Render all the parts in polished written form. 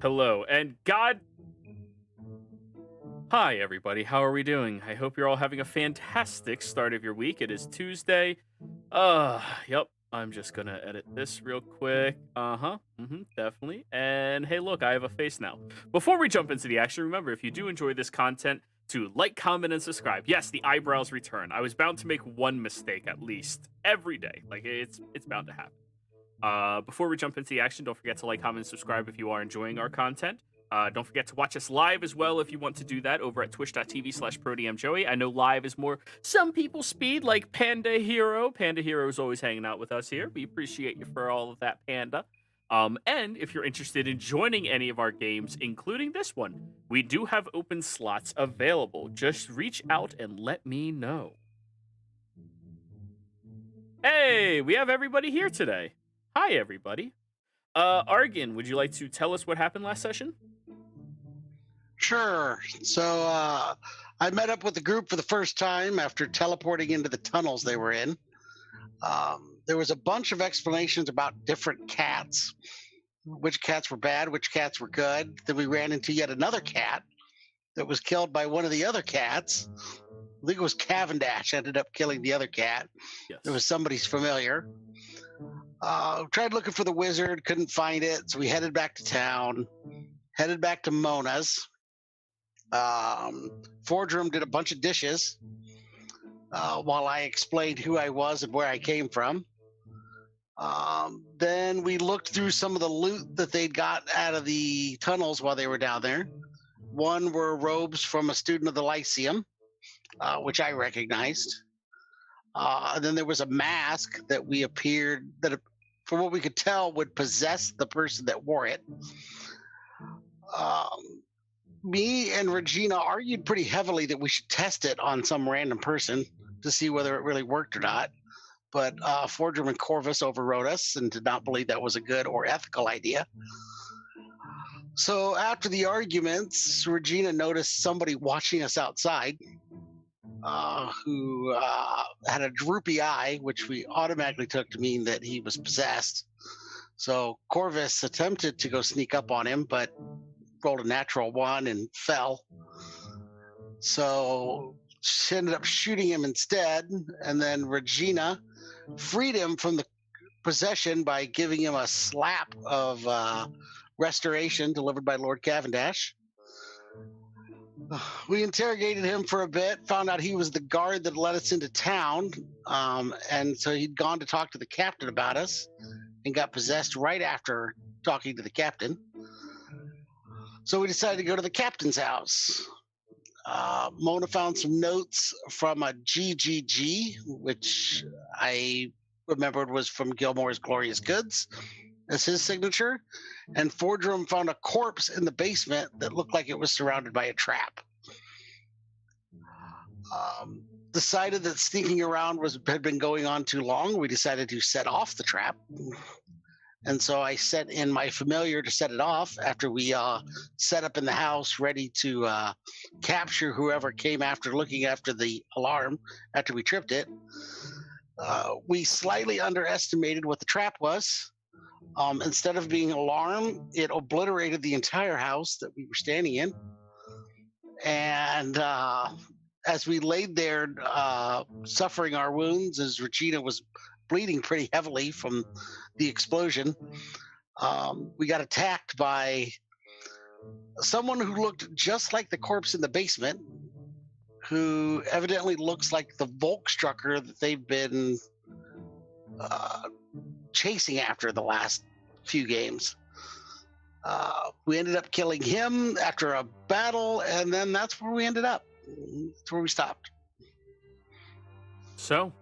Hello, and God. Hi, everybody. How are we doing? I hope you're all having a fantastic start of your week. It is Tuesday. Yep. I'm just gonna edit this real quick. Definitely. And hey, look, I have a face now. Before we jump into the action, remember if you do enjoy this content, to like, comment, and subscribe. Yes, the eyebrows return. I was bound to make one mistake at least every day. Like it's bound to happen. Before we jump into the action, don't forget to like, comment, and subscribe if you are enjoying our content. Don't forget to watch us live as well if you want to do that over at twitch.tv/ProDMJoey. I know live is more some people's speed, like Panda Hero. Panda Hero is always hanging out with us here. We appreciate you for all of that, Panda. And if you're interested in joining any of our games, including this one, we do have open slots available. Just reach out and let me know. Hey, we have everybody here today. Hi, everybody. Argan, would you like to tell us what happened last session? Sure. So I met up with the group for the first time after teleporting into the tunnels they were in. There was a bunch of explanations about different cats, which cats were bad, which cats were good. Then we ran into yet another cat that was killed by one of the other cats. I think it was Cavendash ended up killing the other cat. Yes. It was somebody's familiar. Tried looking for the wizard, couldn't find it, so we headed back to town, headed back to Mona's. Fordrum did a bunch of dishes while I explained who I was and where I came from. Then we looked through some of the loot that they'd got out of the tunnels while they were down there. One were robes from a student of the Lyceum, which I recognized. And then there was a mask that we appeared that, from what we could tell, would possess the person that wore it. Me and Regina argued pretty heavily that we should test it on some random person to see whether it really worked or not. But Fordrum and Corvus overrode us and did not believe that was a good or ethical idea. So after the arguments, Regina noticed somebody watching us outside who had a droopy eye, which we automatically took to mean that he was possessed. So Corvus attempted to go sneak up on him, but rolled a natural one and fell. So she ended up shooting him instead, and then Regina freed him from the possession by giving him a slap of restoration delivered by Lord Cavendash. We interrogated him for a bit, found out he was the guard that let us into town, and so he'd gone to talk to the captain about us and got possessed right after talking to the captain. So we decided to go to the captain's house. Mona found some notes from a GGG, which I remembered was from Gilmore's Glorious Goods as his signature. And Fordrum found a corpse in the basement that looked like it was surrounded by a trap. Decided that sneaking around had been going on too long. We decided to set off the trap. And so I sent in my familiar to set it off after we set up in the house ready to capture whoever came after looking after the alarm after we tripped it. We slightly underestimated what the trap was. Instead of being an alarm, it obliterated the entire house that we were standing in. And as we laid there suffering our wounds, as Regina was bleeding pretty heavily from the explosion, we got attacked by someone who looked just like the corpse in the basement, who evidently looks like the Volkstrucker that they've been chasing after the last few games. We ended up killing him after a battle, and then that's where we ended up. That's where we stopped. So,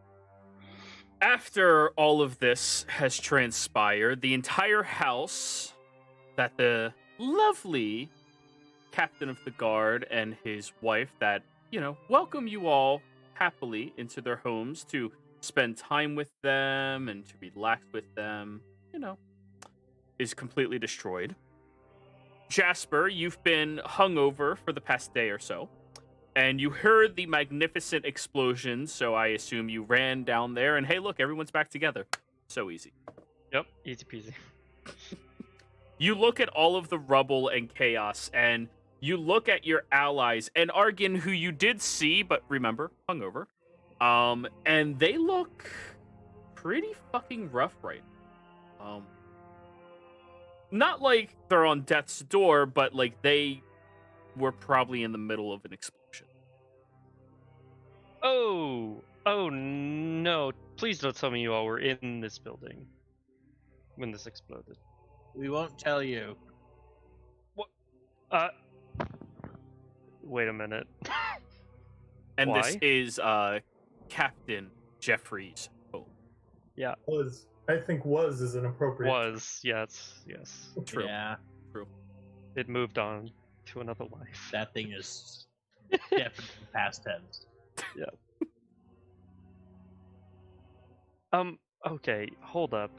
after all of this has transpired, the entire house that the lovely captain of the guard and his wife that, welcome you all happily into their homes to spend time with them and to relax with them, is completely destroyed. Jasper, you've been hungover for the past day or so, and you heard the magnificent explosion, so I assume you ran down there, and hey, look, everyone's back together. So easy. Yep, easy peasy. You look at all of the rubble and chaos, and you look at your allies, and Argan, who you did see, but remember, hungover. And they look pretty fucking rough right now. Not like they're on death's door, but like they were probably in the middle of an explosion. Oh no! Please don't tell me you all were in this building when this exploded. We won't tell you. Wait a minute. And Why? this is Captain Jeffrey's home. Yeah. I think was is an appropriate. Was, yes. True. Yeah, True. It moved on to another life. that thing is definitely past tense. Okay, hold up.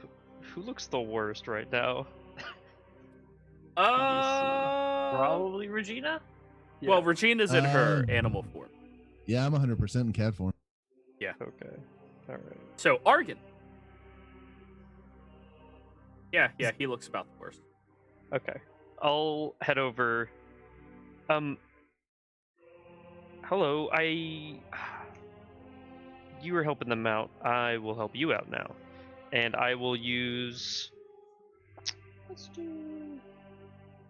Who looks the worst right now? Probably Regina? Well, Regina's in her Um, animal form. Yeah, I'm 100% in cat form. Okay. Alright. So, Argan. Yeah, he looks about the worst. Okay. I'll head over. Hello, you were helping them out. I will help you out now. And I will use...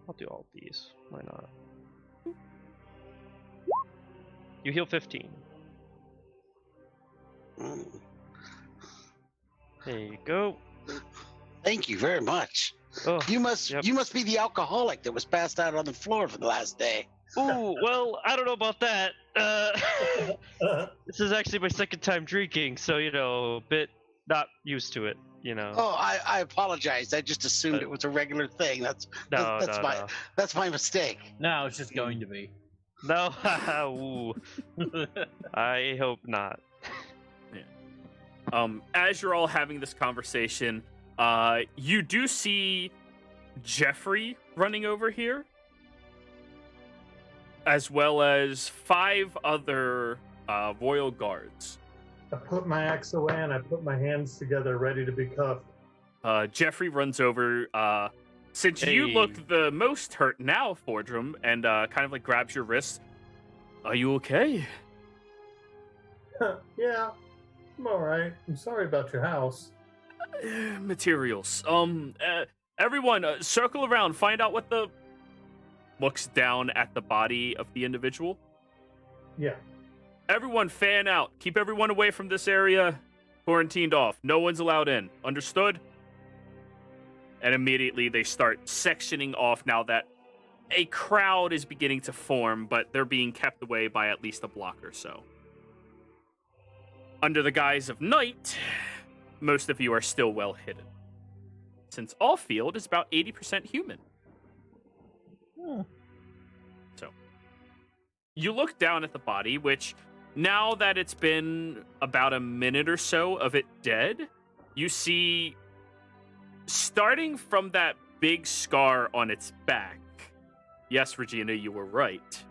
I'll do all of these. Why not? You heal 15. Mm. There you go. Thank you very much. Oh, You must be the alcoholic that was passed out on the floor for the last day. ooh, well, I don't know about that. This is actually my second time drinking, so, a bit not used to it, Oh, I apologize. I just assumed it was a regular thing. That's my mistake. No, it's just going to be. No, ooh. I hope not. As you're all having this conversation, you do see Jeffrey running over here, as well as 5 other royal guards. I put my axe away and I put my hands together, ready to be cuffed. Jeffrey runs over. Since you Hey. look the most hurt now, Fordrum, and kind of like grabs your wrist. Are you okay? Yeah, I'm all right. I'm sorry about your house. Materials. Everyone, circle around. Find out what the... Looks down at the body of the individual. Yeah. Everyone fan out. Keep everyone away from this area. Quarantined off. No one's allowed in. Understood? And immediately they start sectioning off now that a crowd is beginning to form, but they're being kept away by at least a block or so. Under the guise of night, most of you are still well hidden, since all field is about 80% human. So, you look down at the body, which, now that it's been about a minute or so of it dead, you see, starting from that big scar on its back, yes, Regina, you were right,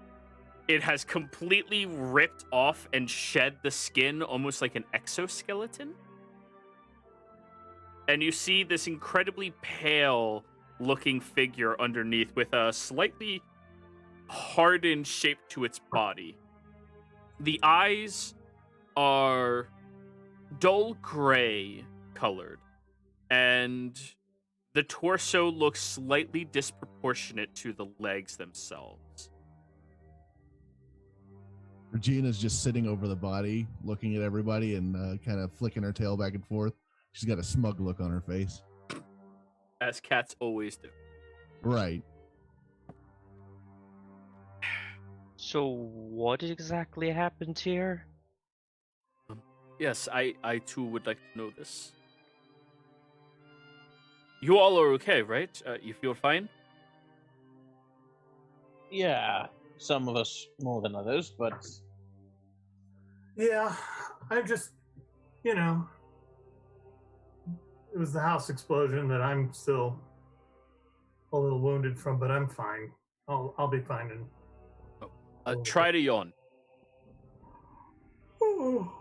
it has completely ripped off and shed the skin almost like an exoskeleton. And you see this incredibly pale looking figure underneath with a slightly hardened shape to its body. The eyes are dull gray colored, and the torso looks slightly disproportionate to the legs themselves. Regina's just sitting over the body, looking at everybody and kind of flicking her tail back and forth. She's got a smug look on her face. As cats always do. Right. So, what exactly happened here? Yes, I too would like to know this. You all are okay, right? You feel fine? Yeah, some of us more than others, but Yeah, I just, it was the house explosion that I'm still a little wounded from, but I'm fine. I'll be fine. Try to yawn. Oh,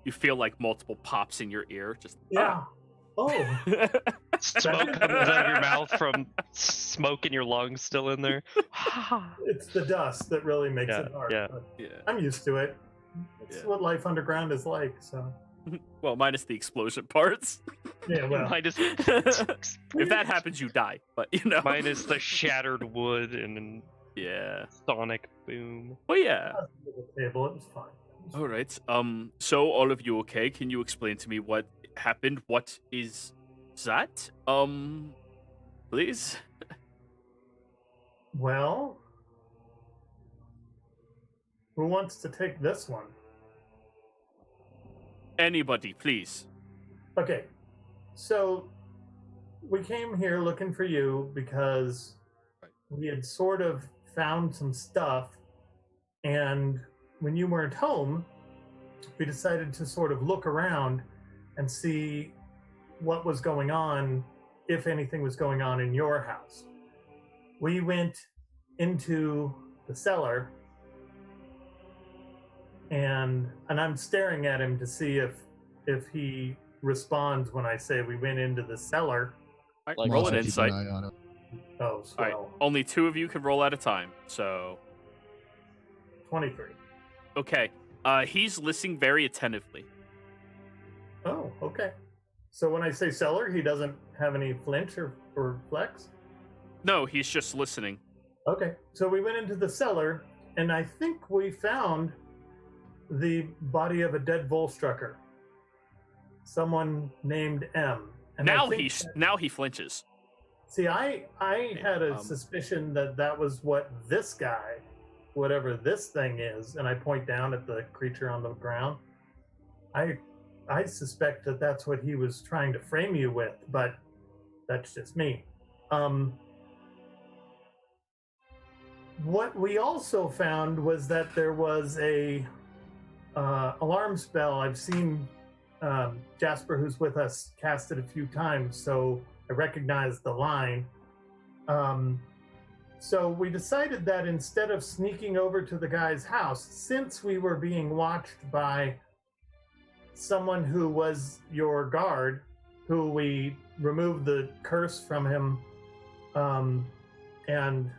You feel like multiple pops in your ear. Just yeah. Oh, Smoke comes out of your mouth from smoke in your lungs still in there. It's the dust that really makes Yeah, it hard. yeah. but Yeah. I'm used to it. It's Yeah. what life underground is like. So Well, minus the explosion parts. yeah, well, Minus, If that happens, you die. But minus the shattered wood and Yeah. sonic boom. Well, yeah. the table. It was fine. All right. So all of you okay? Can you explain to me what happened? What is that? Please. Well, who wants to take this one? Anybody, please. Okay, so we came here looking for you because we had sort of found some stuff, and when you weren't home, we decided to sort of look around and see what was going on, if anything was going on in your house. We went into the cellar, and I'm staring at him to see if he responds when I say we went into the cellar. All right, Like, roll Also an keep insight. eye on it. Oh, All right. swell. Only 2 of you can roll at a time. So 23. okay. He's listening very attentively. Oh, okay. So when I say cellar, he doesn't have any flinch or flex? No, he's just listening. Okay. So we went into the cellar, and I think we found the body of a dead Volstrucker. Someone named M. And I Now think he flinches. See, I had a Um, suspicion that was what this guy, whatever this thing is, and I point down at the creature on the ground. I suspect that that's what he was trying to frame you with, but that's just me. What we also found was that there was a alarm spell. I've seen Jasper, who's with us, cast it a few times, so I recognized the line. So we decided that instead of sneaking over to the guy's house, since we were being watched by someone who was your guard, who we removed the curse from him, and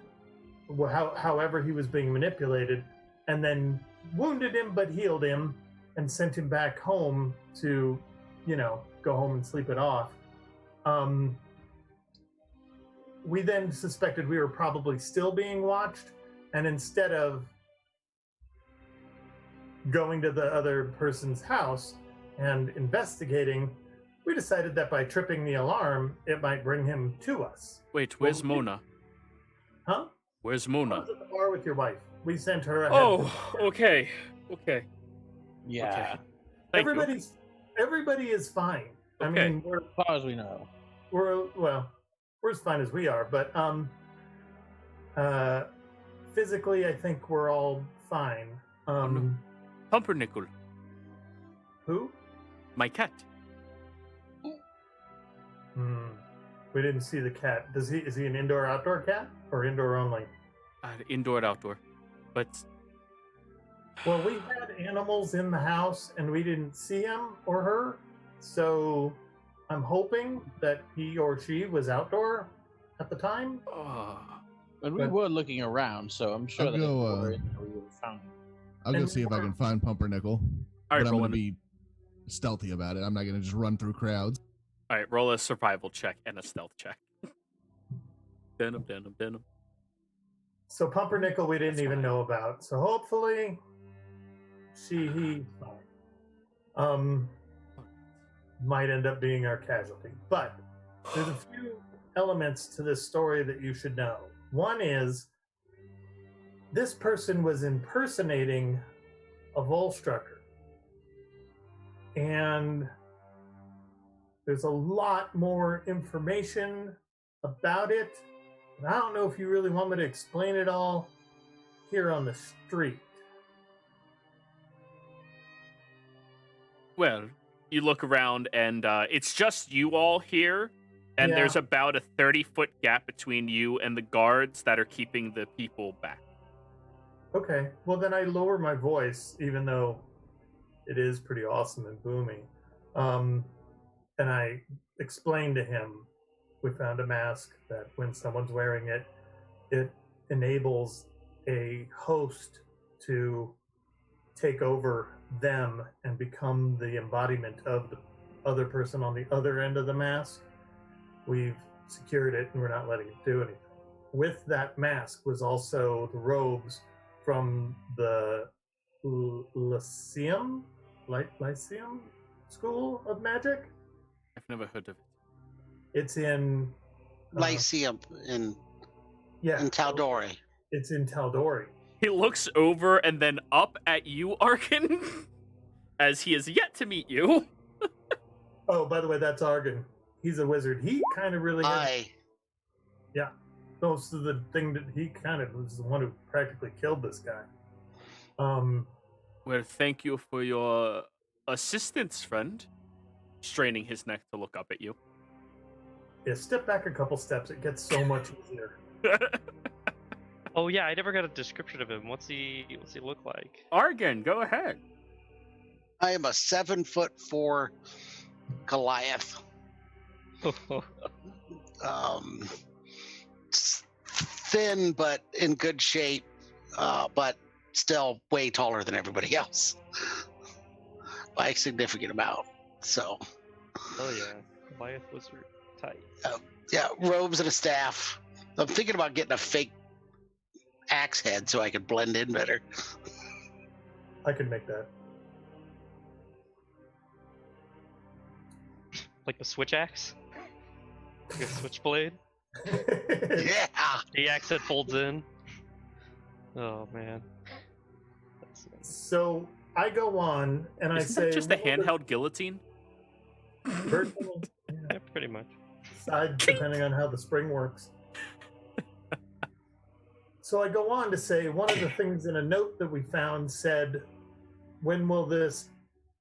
however he was being manipulated, and then wounded him but healed him and sent him back home to, go home and sleep it off. We then suspected we were probably still being watched, and instead of going to the other person's house and investigating, we decided that by tripping the alarm, it might bring him to us. Wait, where's Well, Mona? Huh? Where's I Mona? was at the bar with your wife. We sent her ahead. Oh, okay. Okay. Yeah, Thank you. Everybody is fine. I Okay. mean, as far as we know. we're as fine as we are, but physically, I think we're all fine. no. Pumpernickel, Who? my cat. We didn't see the cat. Is he an indoor-outdoor cat or indoor only? Indoor and outdoor. But Well, we had animals in the house and we didn't see him or her, so I'm hoping that he or she was outdoor at the time. And we But- were looking around, so I'm sure I'll that go, if we were in there, we would have found him. I'll go And see if I can find Pumpernickel. all But right, I'm roll going to an, be stealthy about it. I'm not going to just run through crowds. all right, roll a survival check and a stealth check. Denim. So Pumpernickel we didn't even know about. So hopefully he might end up being our casualty. But there's a few elements to this story that you should know. One is this person was impersonating a Volstrucker. And there's a lot more information about it. And I don't know if you really want me to explain it all here on the street. Well, you look around and it's just you all here, and Yeah. there's about a 30-foot gap between you and the guards that are keeping the people back. Okay, well then I lower my voice, even though it is pretty awesome and boomy. And I explain to him we found a mask that when someone's wearing it, it enables a host to take over them and become the embodiment of the other person on the other end of the mask. We've secured it and we're not letting it do anything. With that mask was also the robes from the Lyceum School of Magic. I've never heard of it. It's in Lyceum in Tal'Dorei. It's in Tal'Dorei. He looks over and then up at you, Arkin, as he is yet to meet you. Oh, by the way, that's Argon. He's a wizard. He kind of really yeah. Most of the thing that he kind of was the one who practically killed this guy. Well, thank you for your assistance, friend. Straining his neck to look up at you. Yeah, step back a couple steps. It gets so much easier. Oh yeah, I never got a description of him. What's he look like? Argon, go ahead. I am a 7'4" Goliath. Thin but in good shape, but still way taller than everybody else by a significant amount. So, Oh yeah, Goliath wizard type. yeah, robes and a staff. I'm thinking about getting a fake axe head so I could blend in better. I can make that. Like the switch axe? Like a switchblade? Yeah. The axe head folds in. Oh man. So I go on and I Isn't say, that just a "What was handheld guillotine? the virtual Yeah, pretty much. side, depending on how the spring works?" So I go on to say, one of the things in a note that we found said, "When will this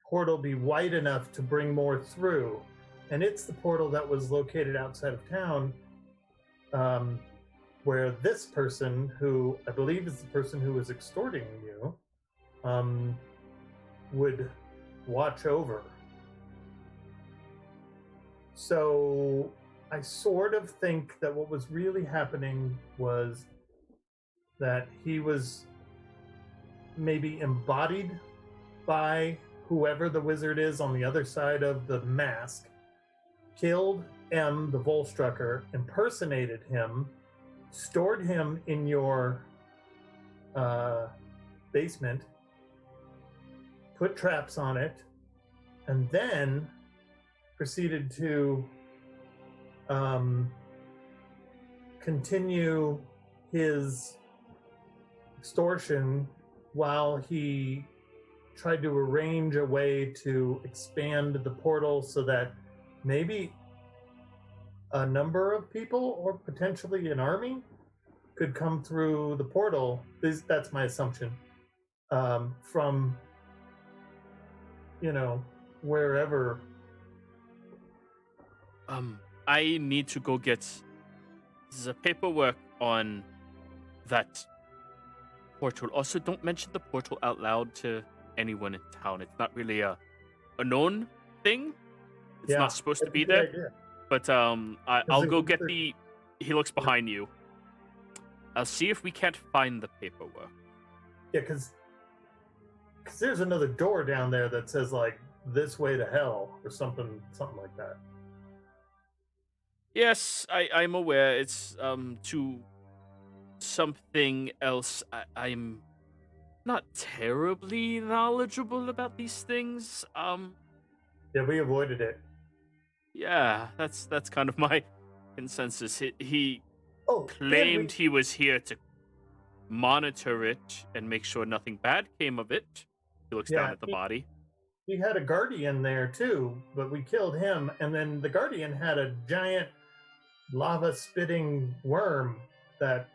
portal be wide enough to bring more through?" And it's the portal that was located outside of town, where this person, who I believe is the person who was extorting you, would watch over. So I sort of think that what was really happening was that he was maybe embodied by whoever the wizard is on the other side of the mask, killed M, the Volstrucker, impersonated him, stored him in your basement, put traps on it, and then proceeded to continue his extortion while he tried to arrange a way to expand the portal so that maybe a number of people or potentially an army could come through the portal. That's my assumption. From, wherever. I need to go get the paperwork on that portal. Also, don't mention the portal out loud to anyone in town. It's not really a known thing. It's not supposed to be there. Idea. But I'll go get the. He looks behind you. I'll see if we can't find the paperwork. Yeah, because there's another door down there that says like "this way to hell" or something like that. Yes, I'm aware. It's to something else. I'm not terribly knowledgeable about these things. Yeah, we avoided it. Yeah, that's kind of my consensus. He Oh, claimed he was here to monitor it and make sure nothing bad came of it. He looks down at the body. He had a guardian there too, but we killed him, and then the guardian had a giant lava-spitting worm that,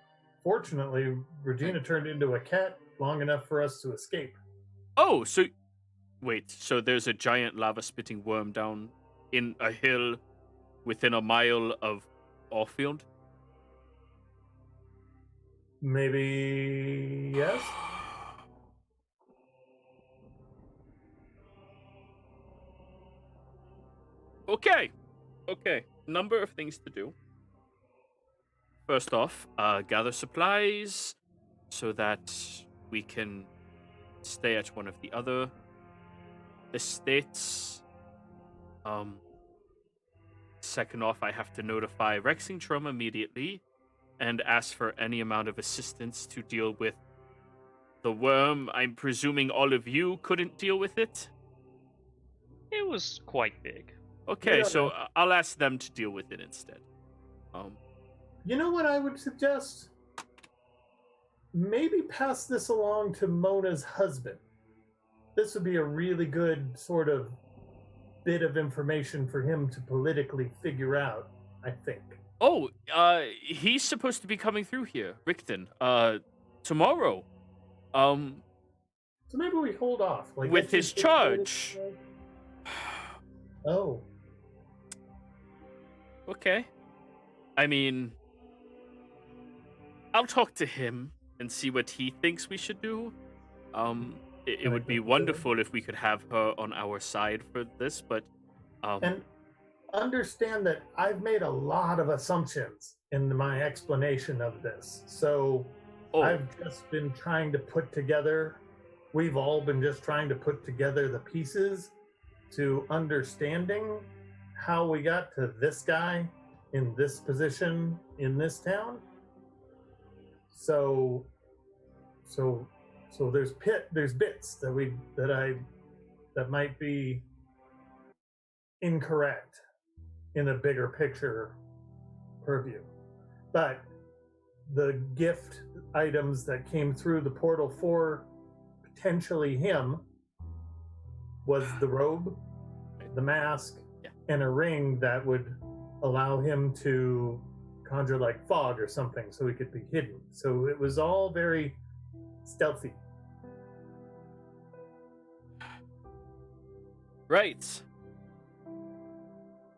fortunately, Regina turned into a cat long enough for us to escape. Oh, so there's a giant lava-spitting worm down in a hill within a mile of Orfield? Maybe yes. Okay. number of things to do. First off, gather supplies so that we can stay at one of the other estates. Second off, I have to notify Rexingtrum immediately and ask for any amount of assistance to deal with the worm. I'm presuming all of you couldn't deal with it? It was quite big. Okay, Yeah, so no. I'll ask them to deal with it instead. You know what I would suggest? Maybe pass this along to Mona's husband. This would be a really good sort of bit of information for him to politically figure out, I think. Oh, he's supposed to be coming through here, Rickton, tomorrow. So maybe we hold off. Like, With let's his just get started. charge. Oh, Okay. I mean, I'll talk to him and see what he thinks we should do. It would be wonderful if we could have her on our side for this, but and understand that I've made a lot of assumptions in my explanation of this. So oh, I've just been trying to put together, we've all been just trying to put together the pieces to understanding how we got to this guy in this position in this town. So there's bits that might be incorrect in a bigger picture purview. But the gift items that came through the portal for potentially him was the robe, the mask, and a ring that would allow him to conjure like fog or something so he could be hidden. So it was all very stealthy. right.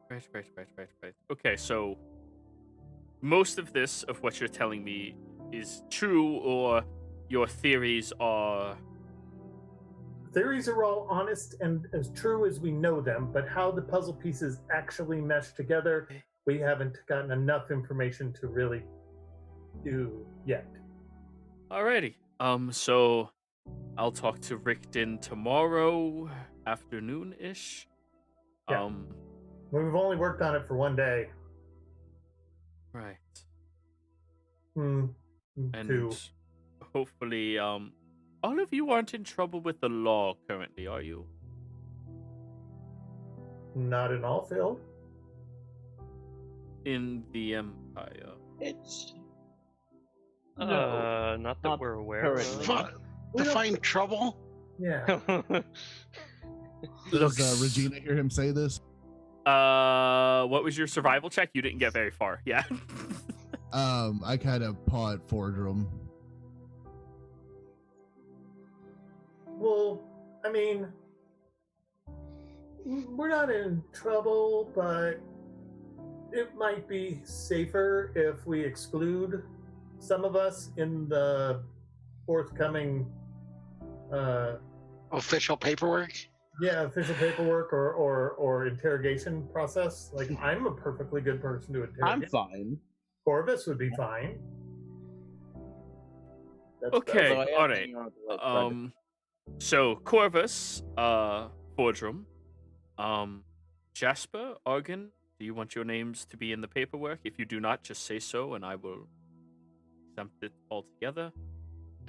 Right. Okay, so most of this, of what you're telling me, is true, or your theories are... Theories are all honest and as true as we know them, but how the puzzle pieces actually mesh together, we haven't gotten enough information to really do yet. Alrighty. So I'll talk to Rickton tomorrow afternoon-ish. Yeah. We've only worked on it for one day. Right. And two. Hopefully, all of you aren't in trouble with the law currently, are you? Not in Allfield. In the Empire. It's Not that not we're aware currently. of. Define trouble? Yeah. Does Regina hear him say this? What was your survival check? You didn't get very far. Yeah. I kind of paw at Fordrum. Well, I mean, we're not in trouble, but it might be safer if we exclude some of us in the forthcoming Official paperwork? official paperwork or interrogation process. Like, I'm a perfectly good person to interrogate. I'm fine. Corvus would be fine. That's Okay. Although I am all right. hanging on to the credit. So Corvus, Fordrum, Jasper, Argon, do you want your names to be in the paperwork? If you do not, just say so, and I will exempt it altogether.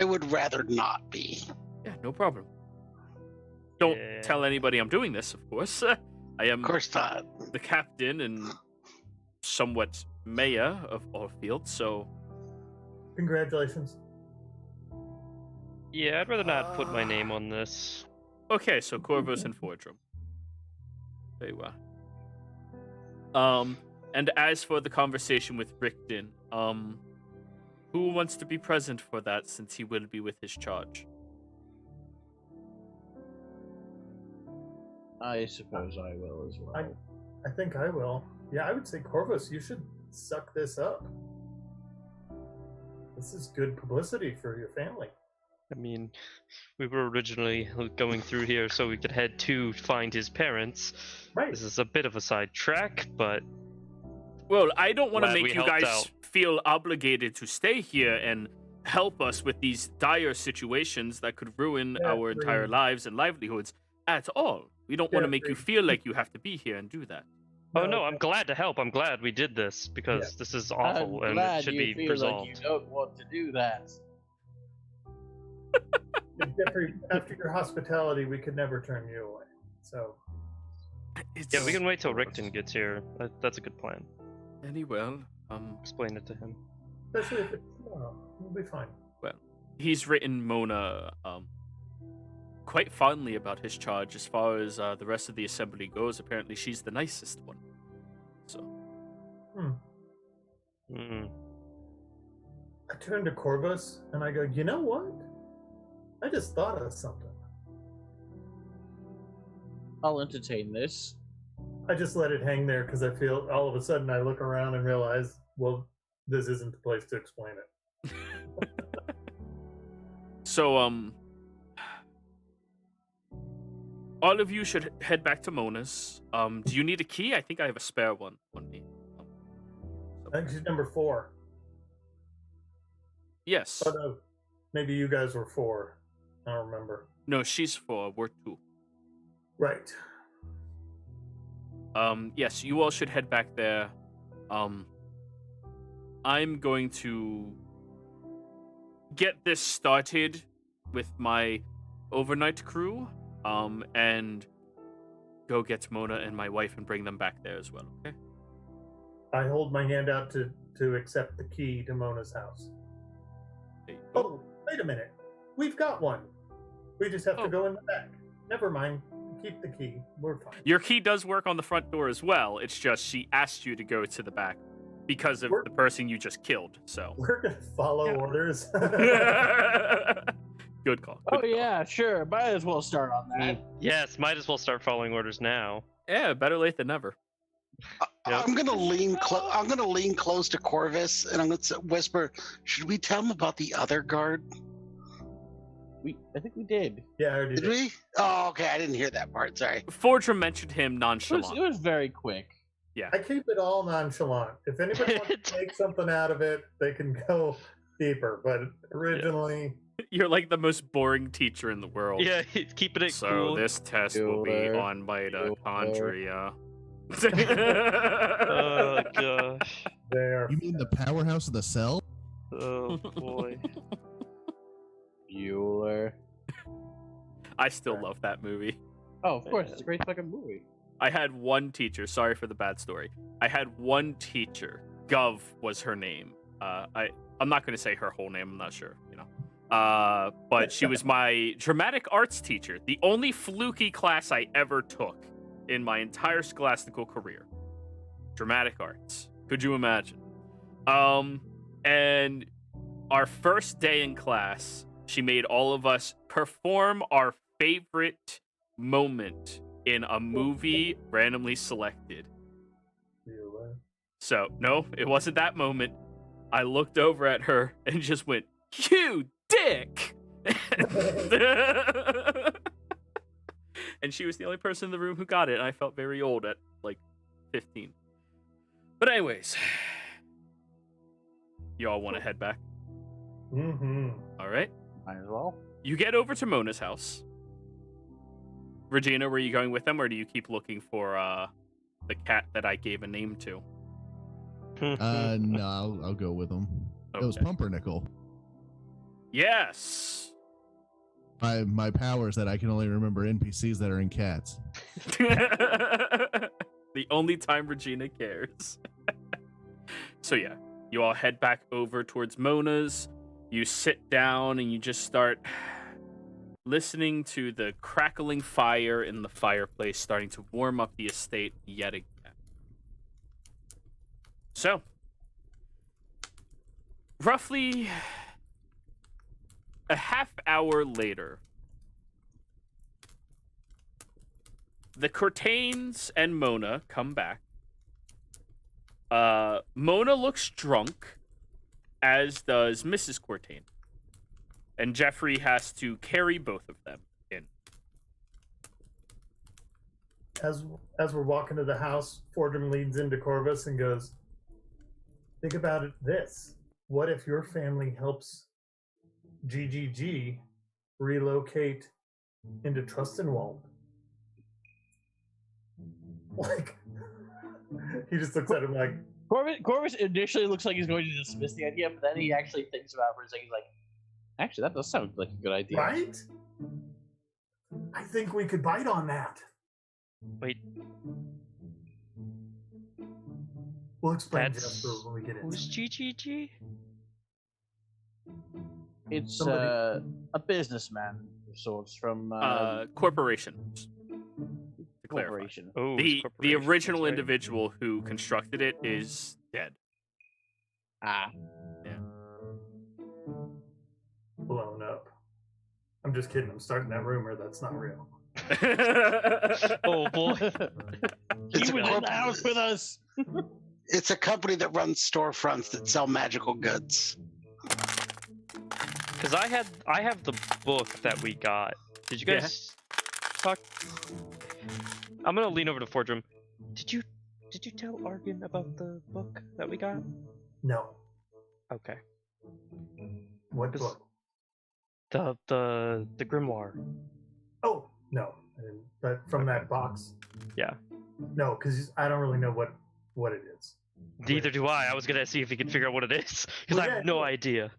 I would rather not be. Yeah, no problem. Don't Yeah. tell anybody I'm doing this, of course. I am Of course not. the captain and somewhat mayor of Allfield, so... Congratulations. Yeah, I'd rather not put my name on this. Okay, so Corvus and Fordrum. Very well. And as for the conversation with Rickton, who wants to be present for that since he will be with his charge? I suppose I will as well. I think I will. Yeah, I would say Corvus, you should suck this up. This is good publicity for your family. I mean, we were originally going through here so we could head to find his parents. Right. This is a bit of a sidetrack, but Well, I don't want to Glad make we you helped guys out. feel obligated to stay here and help us with these dire situations that could ruin Yeah, our entire agreed. lives and livelihoods at all. We don't want to Yeah, make you agreed. feel like you have to be here and do that. Oh no, I'm glad to help. I'm glad we did this because this is awful I'm and glad it should you be feel resolved. like you don't want to do that. Jeffrey, after your hospitality, we could never turn you away. So It's, Yeah, we can wait till Rickton gets here. That's a good plan. Anyway, Explain it to him. especially if it's tomorrow, we'll be fine. he's written Mona quite fondly about his charge as far as the rest of the assembly goes. Apparently, she's the nicest one. So, Mm. I turn to Corvus and I go, you know what? I just thought of something. I'll entertain this. I just let it hang there because I feel all of a sudden I look around and realize, well, this isn't the place to explain it. so all of you should head back to Mona's. Do you need a key? I think I have a spare one on me. I think she's number 4. Yes. Oh, no. Maybe you guys were 4. I don't remember. No, she's 4. We're 2. Right. Yes, you all should head back there. I'm going to get this started with my overnight crew, and go get Mona and my wife and bring them back there as well, okay? I hold my hand out to accept the key to Mona's house. There you go. Oh, wait a minute. We've got one. We just have to go in the back. Never mind. Keep the key. We're fine. Your key does work on the front door as well. It's just she asked you to go to the back because of the person you just killed, so. We're going to follow orders. Good call. Oh good call. yeah, sure. Might as well start on that. Yes, might as well start following orders now. Yeah, better late than never. Yep. I'm gonna lean close to Corvus, and I'm gonna whisper, "Should we tell him about the other guard?" I think we did. Yeah, I already Did we? Oh, okay. I didn't hear that part. Sorry. Fordrum mentioned him It nonchalant. was very quick. I keep it all nonchalant. If anybody wants to make something out of it, they can go deeper. But originally, You're like the most boring teacher in the world. Yeah, keeping it So cool. this test will be Bueller. on mitochondria. Oh gosh. they are. You mean the powerhouse of the cell? Oh boy. Bueller. I still love that movie. Oh, of course, it's a great fucking movie. I had one teacher. Sorry for the bad story. I had one teacher. Gov was her name. I'm not going to say her whole name. I'm not sure. But she was my dramatic arts teacher. The only fluky class I ever took in my entire scholastical career. Dramatic arts. Could you imagine? And our first day in class, she made all of us perform our favorite moment in a movie randomly selected. So, no, it wasn't that moment. I looked over at her and just went, "You dick!" And she was the only person in the room who got it, and I felt very old at, 15. But anyways, you all want to head back? Mm-hmm. All right. Might as well. You get over to Mona's house. Regina, were you going with them, or do you keep looking for the cat that I gave a name to? No, I'll go with them. It was Okay. Pumpernickel. Yes. My power is that I can only remember NPCs that are in cats. The only time Regina cares. So yeah, you all head back over towards Mona's. You sit down and you just start listening to the crackling fire in the fireplace starting to warm up the estate yet again. So, roughly a half hour later, the Cortains and Mona come back. Mona looks drunk, as does Mrs. Cortain. And Jeffrey has to carry both of them in. As we're walking to the house, Fordham leans into Corvus and goes, Think about it this. What if your family helps GGG relocate into Trustenwald? Like, he just looks at him like, Corvus initially looks like he's going to dismiss the idea, but then he actually thinks about it for a second. He's like, actually, that does sound like a good idea. right? I think we could bite on that. Wait, We'll explain That's- Jasper when we get in. who's GGG? It's Somebody- a businessman of sorts from Corporation. To clarify. corporation. Oh, The corporation, original that's right. individual who constructed it is dead. Ah, Blown up. I'm just kidding. I'm starting that rumor. That's not real. Oh boy. It's he a was in corp- the house with us. It's a company that runs storefronts that sell magical goods. Because I have the book that we got. Did you guys talk? I'm gonna lean over to Fordrum. Did you tell Argon about the book that we got? No. Okay. What This- book? The grimoire. Oh, no. I didn't. But from that box? Yeah. No, because I don't really know what it is. Neither do I. I was gonna see if he could figure out what it is because Well, I yeah, have no yeah. idea.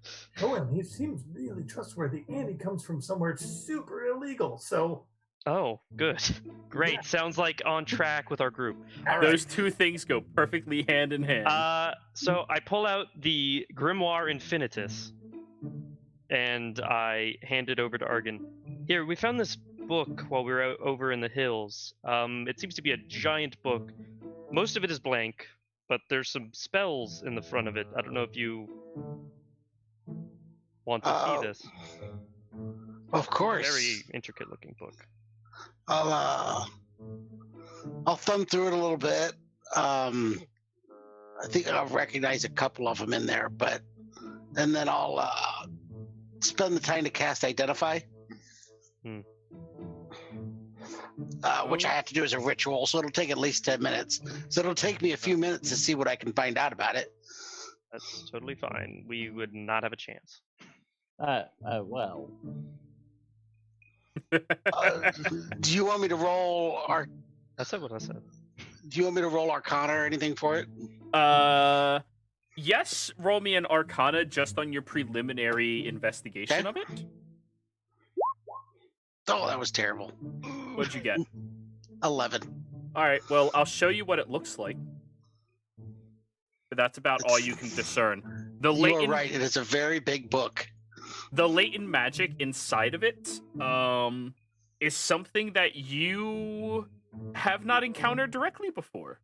Oh, and he seems really trustworthy, and he comes from somewhere super illegal. So, Oh, good. Great. Yeah. Sounds like on track with our group. all right. Those two things go perfectly hand in hand. So I pull out the Grimoire Infinitus, and I hand it over to Argon. Here, we found this book while we were out over in the hills. It seems to be a giant book. Most of it is blank, but there's some spells in the front of it. I don't know if you want to see this. Of course. Very intricate-looking book. I'll thumb through it a little bit. I think I'll recognize a couple of them in there, and then I'll spend the time to cast Identify, which I have to do as a ritual, so it'll take at least 10 minutes. So it'll take me a few minutes to see what I can find out about it. That's totally fine. We would not have a chance. Well, Do you want me to roll I said what I said. Do you want me to roll Arcana or anything for it? Yes, roll me an Arcana just on your preliminary investigation Okay. of it. Oh, that was terrible. What'd you get? 11. All right, well, I'll show you what it looks like. But that's about all you can discern. The You are latent, right. It is a very big book. the latent magic inside of it, is something that you have not encountered directly before.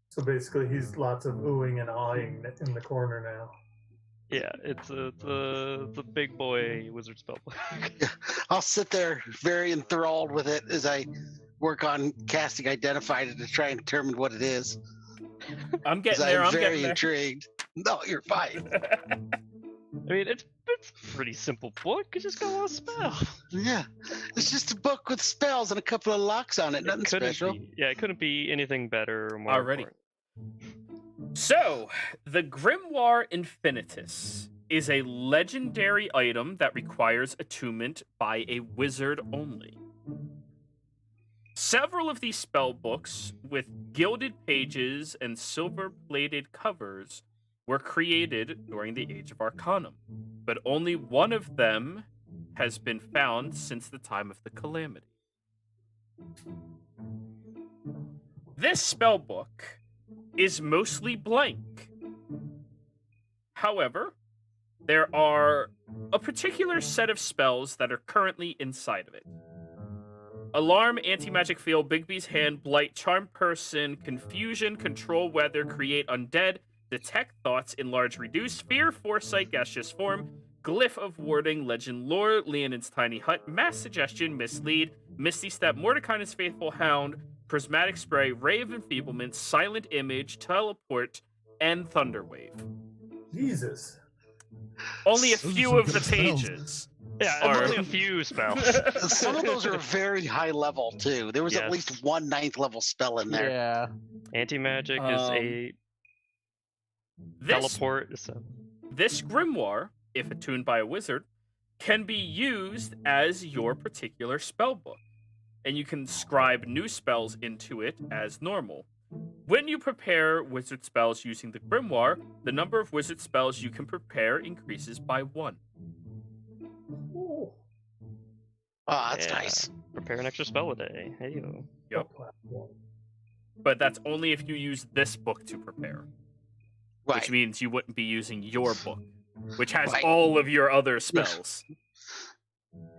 So basically, he's lots of oohing and awing in the corner now. Yeah, it's the big boy wizard spellbook. I'll sit there very enthralled with it as I work on casting Identify to try and determine what it is. I'm 'Cause getting there. I'm I'm very getting there. intrigued. No, you're fine. I mean, it's a pretty simple book. It just got a lot of spells. Yeah, it's just a book with spells and a couple of locks on it. Nothing special. It couldn't be anything better or more Already. important. So, the Grimoire Infinitus is a legendary item that requires attunement by a wizard only. Several of these spell books with gilded pages and silver-plated covers were created during the Age of Arcanum, but only one of them has been found since the time of the Calamity. This spell book is mostly blank. However, there are a particular set of spells that are currently inside of it. Alarm, Anti-Magic Field, Bigby's Hand, Blight, Charm Person, Confusion, Control Weather, Create Undead, Detect Thoughts, Enlarge, Reduce, Fear, Foresight, Gaseous Form, Glyph of Warding, Legend Lore, Leonin's Tiny Hut, Mass Suggestion, Mislead, Misty Step, Mordecai's Faithful Hound, Prismatic Spray, Ray of Enfeeblement, Silent Image, Teleport, and Thunderwave. Jesus. Only a Those are few some of the good spells. pages. Yeah, Or- only a few spells. Some of those are very high level too. There was at Yes. least one 9th level spell in there. Yeah. Anti-magic is a This teleport. So. This grimoire, if attuned by a wizard, can be used as your particular spell book, and you can scribe new spells into it as normal. When you prepare wizard spells using the grimoire, the number of wizard spells you can prepare increases by 1. Ooh. Oh, that's Yeah. nice. Prepare an extra spell a day. Hey yo. Yep. Platform. But that's only if you use this book to prepare, Right. which means you wouldn't be using your book, which has Right. all of your other spells.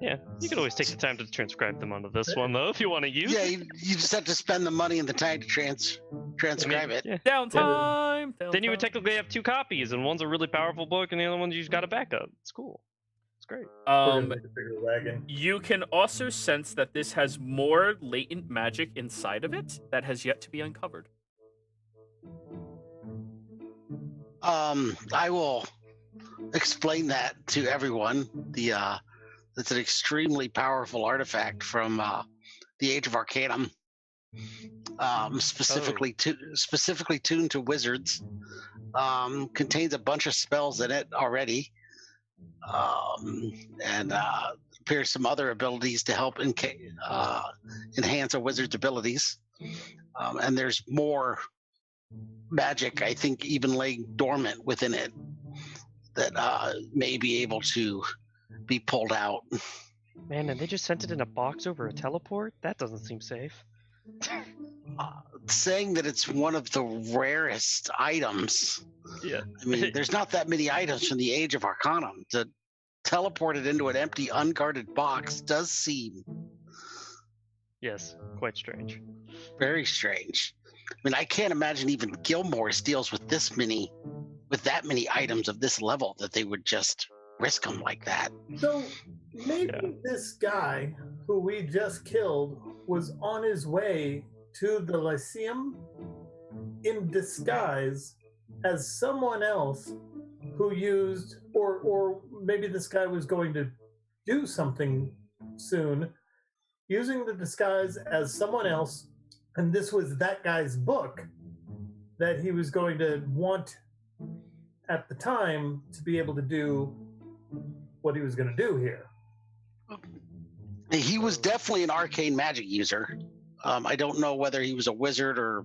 Yeah, you can always take the time to transcribe them onto this one though, if you want to use. Yeah, it. you just have to spend the money and the time to transcribe it. Yeah. Downtime. Then you would downtime. technically have 2 copies, and one's a really powerful book, and the other one you just got a backup. It's cool. It's great. We're gonna Um, make a bigger wagon. you can also sense that this has more latent magic inside of it that has yet to be uncovered. I will explain that to everyone. It's an extremely powerful artifact from the Age of Arcanum, specifically tuned to wizards. Contains a bunch of spells in it already, and appears some other abilities to help enhance a wizard's abilities. And there's more magic, I think, even laying dormant within it that may be able to be pulled out. Man, and they just sent it in a box over a teleport? That doesn't seem safe. Saying that it's one of the rarest items. Yeah. I mean, there's not that many items from the Age of Arcanum. To teleport it into an empty, unguarded box does seem Yes, quite strange. very strange. I mean, I can't imagine even Gilmore's deals with that many items of this level that they would just risk them like that. So maybe Yeah. this guy who we just killed was on his way to the Lyceum in disguise as someone else who used, or maybe this guy was going to do something soon, using the disguise as someone else, and this was that guy's book that he was going to want at the time to be able to do what he was going to do here. He was definitely an arcane magic user. I don't know whether he was a wizard or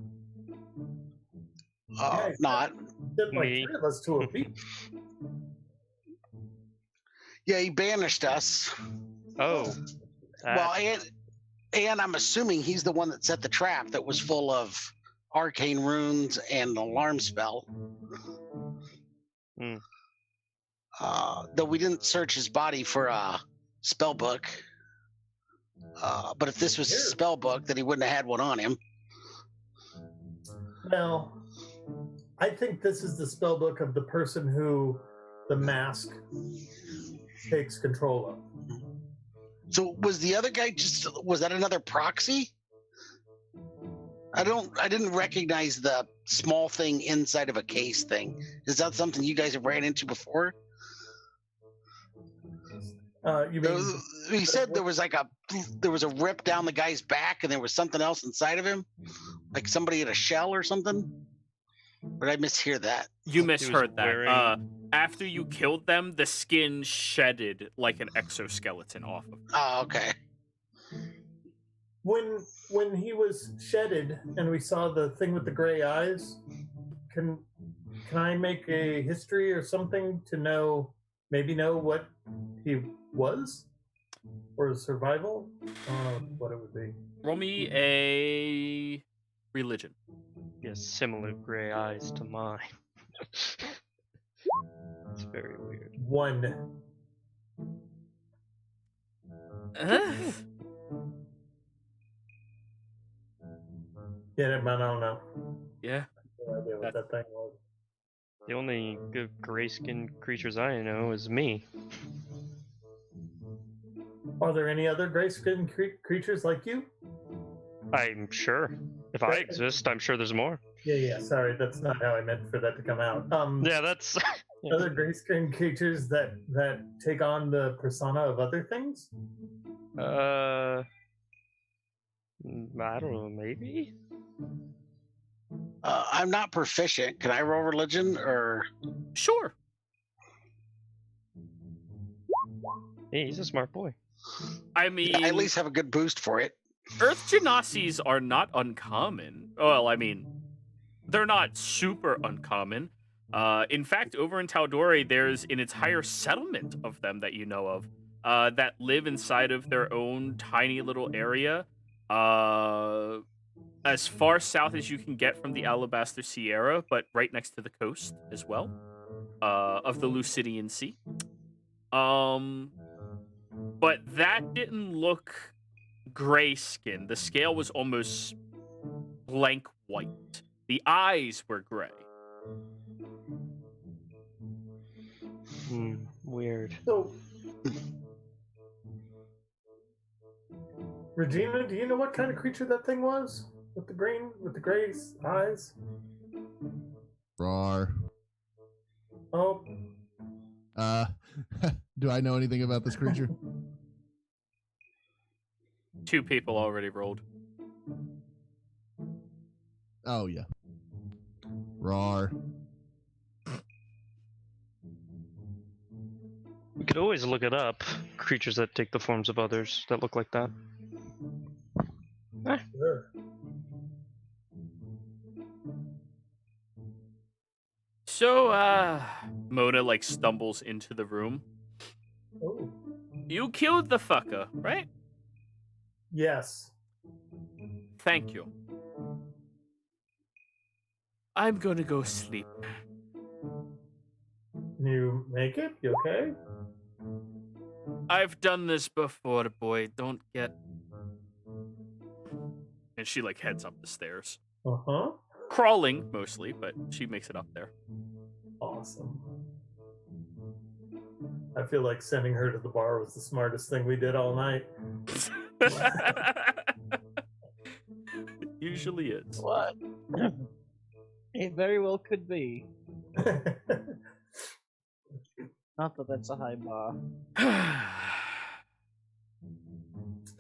Yeah, not. Did like Me. 3 of us to a beat. Yeah, he banished us. Oh. Well, and I'm assuming he's the one that set the trap that was full of arcane runes and an alarm spell. Hmm. Though we didn't search his body for a spell book. But if this was a spell book, then he wouldn't have had one on him. Well, I think this is the spell book of the person who the mask takes control of. So was the other guy was that another proxy? I didn't recognize the small thing inside of a case thing. Is that something you guys have ran into before? You mean He said there was a rip down the guy's back and there was something else inside of him, like somebody had a shell or something. But I mishear that. You misheard that. wearing- After you killed them, the skin shedded like an exoskeleton off of them. Oh, okay. when he was shedded and we saw the thing with the gray eyes, can I make a history or something to know what he was or survival? What it would be. Roll me a religion. He has similar gray eyes to mine. It's very weird. 1. Yeah, but I don't know. Yeah. No idea what that thing was. The only good gray skinned creatures I know is me. Are there any other gray skinned creatures like you? I'm sure. If I exist, I'm sure there's more. Yeah. Sorry, that's not how I meant for that to come out. Yeah, that's. other gray screen creatures that take on the persona of other things? I don't know, maybe? I'm not proficient. Can I roll religion or? Sure. Hey, he's a smart boy. I mean, I at least have a good boost for it. Earth Genasi's are not uncommon. Well, I mean, they're not super uncommon. In fact, over in Tal'Dorei, there's an entire settlement of them that you know of that live inside of their own tiny little area. As far south as you can get from the Alabaster Sierra, but right next to the coast as well, of the Lucidian Sea. But that didn't look gray skin. The scale was almost blank white. The eyes were gray. Weird. So, Regina, do you know what kind of creature that thing was? With the gray eyes? Roar. Oh. Do I know anything about this creature? 2 people already rolled. Oh, yeah. Roar. We could always look it up. Creatures that take the forms of others that look like that. Sure. So, Mona, like, stumbles into the room. Oh. You killed the fucker, right? Yes. Thank you. I'm gonna go sleep. You make it? You okay? I've done this before, boy. Don't get... And she, like, heads up the stairs. Uh-huh. Crawling, mostly, but she makes it up there. Awesome. I feel like sending her to the bar was the smartest thing we did all night. Usually is. What? It very well could be. Not that that's a high bar.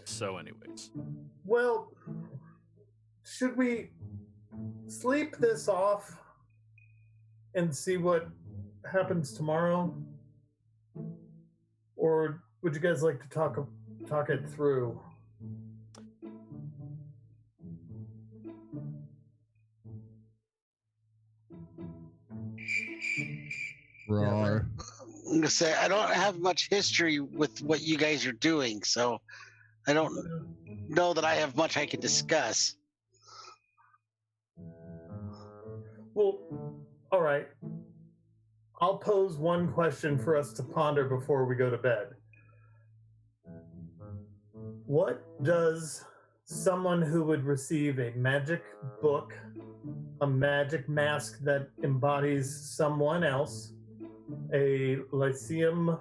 So, anyways. Well, should we sleep this off and see what happens tomorrow? Or would you guys like to talk it through? Roar. I'm gonna say I don't have much history with what you guys are doing, so I don't know that I have much I can discuss. Well, all right. I'll pose one question for us to ponder before we go to bed. What does someone who would receive a magic book, a magic mask that embodies someone else, a Lyceum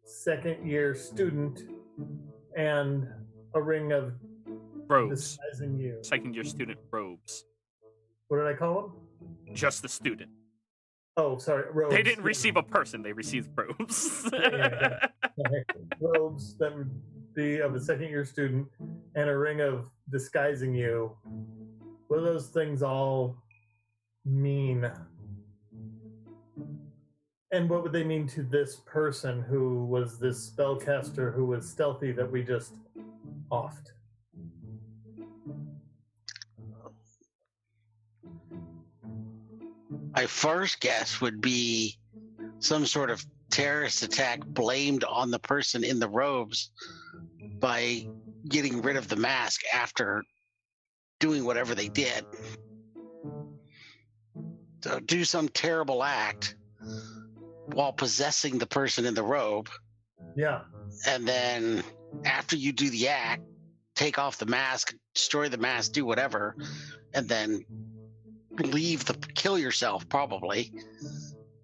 second-year student, and a ring of Robes. disguising you? Second-year student robes. What did I call them? Just the student. Oh, sorry, robes. They didn't receive a person, they received robes. Yeah. Robes that would be of a second-year student, and a ring of disguising you. What do those things all mean? And what would they mean to this person who was this spellcaster who was stealthy that we just offed? My first guess would be some sort of terrorist attack blamed on the person in the robes by getting rid of the mask after doing whatever they did. So do some terrible act while possessing the person in the robe, Yeah. and then after you do the act, take off the mask, destroy the mask, do whatever, and then kill yourself probably,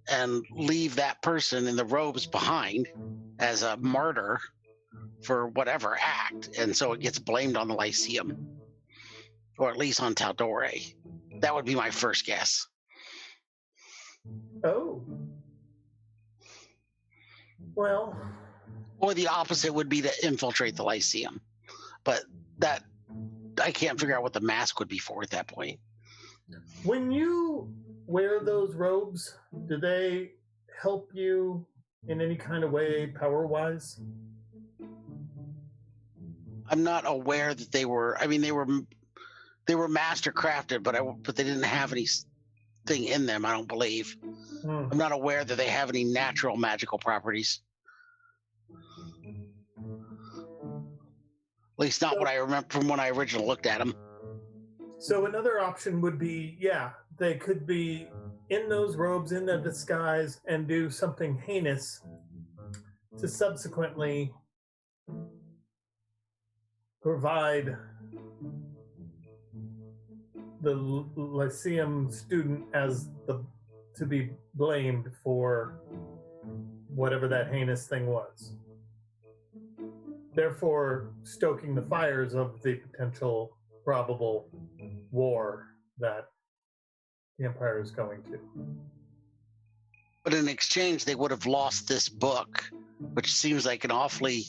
and leave that person in the robes behind as a martyr for whatever act, and so it gets blamed on the Lyceum, or at least on Tal'Dorei. That would be my first guess. Oh. Well, Or the opposite would be to infiltrate the Lyceum. But that, I can't figure out what the mask would be for at that point. when you wear those robes, do they help you in any kind of way, power-wise? I'm not aware that they were. I mean, they were master crafted, but they didn't have anything in them. I don't believe. Hmm. I'm not aware that they have any natural magical properties. At least not what I remember from when I originally looked at them. So another option would be, yeah, they could be in those robes, in the disguise, and do something heinous to subsequently provide the Lyceum student as to be blamed for whatever that heinous thing was. Therefore, stoking the fires of the potential probable war that the Empire is going to. But in exchange, they would have lost this book, which seems like an awfully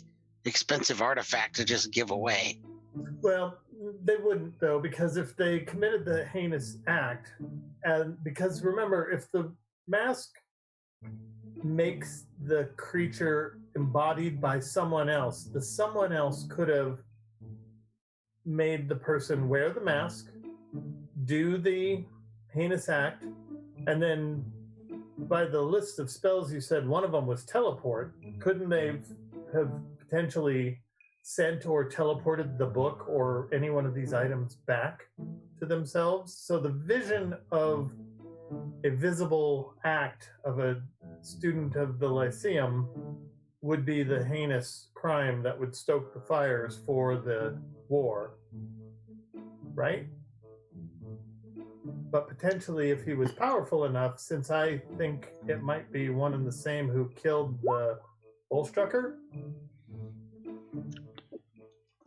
expensive artifact to just give away. Well, they wouldn't, though, because if they committed the heinous act, and because remember, if the mask makes the creature embodied by someone else, the someone else could have made the person wear the mask, do the heinous act, and then by the list of spells you said one of them was teleport. Couldn't they have potentially sent or teleported the book or any one of these items back to themselves? So the vision of a visible act of a student of the Lyceum would be the heinous crime that would stoke the fires for the war, right? But potentially, if he was powerful enough, since I think it might be one and the same who killed the Bullstrucker,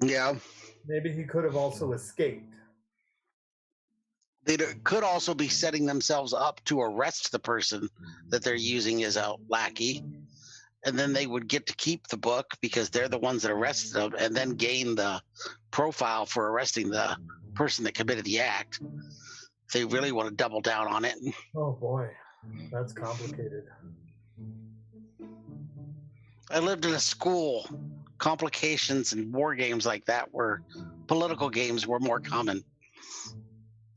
Yeah. maybe he could have also escaped. They could also be setting themselves up to arrest the person that they're using as a lackey. And then they would get to keep the book because they're the ones that arrested them, and then gain the profile for arresting the person that committed the act. They really want to double down on it. Oh boy, that's complicated. I lived in a school. Complications and war games like that political games were more common.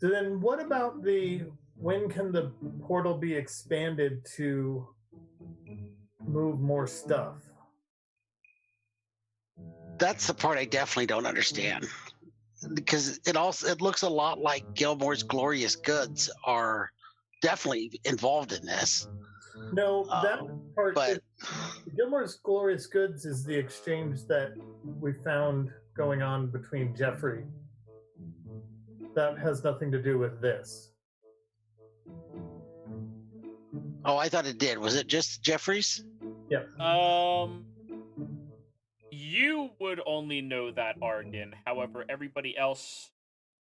So then what about when can the portal be expanded to move more stuff? That's the part I definitely don't understand. Because it looks a lot like Gilmore's Glorious Goods are definitely involved in this. No, that part. But Gilmore's Glorious Goods is the exchange that we found going on between Jeffrey. That has nothing to do with this. oh, I thought it did. Was it just Jeffries? Yep. You would only know that, Argon. However, everybody else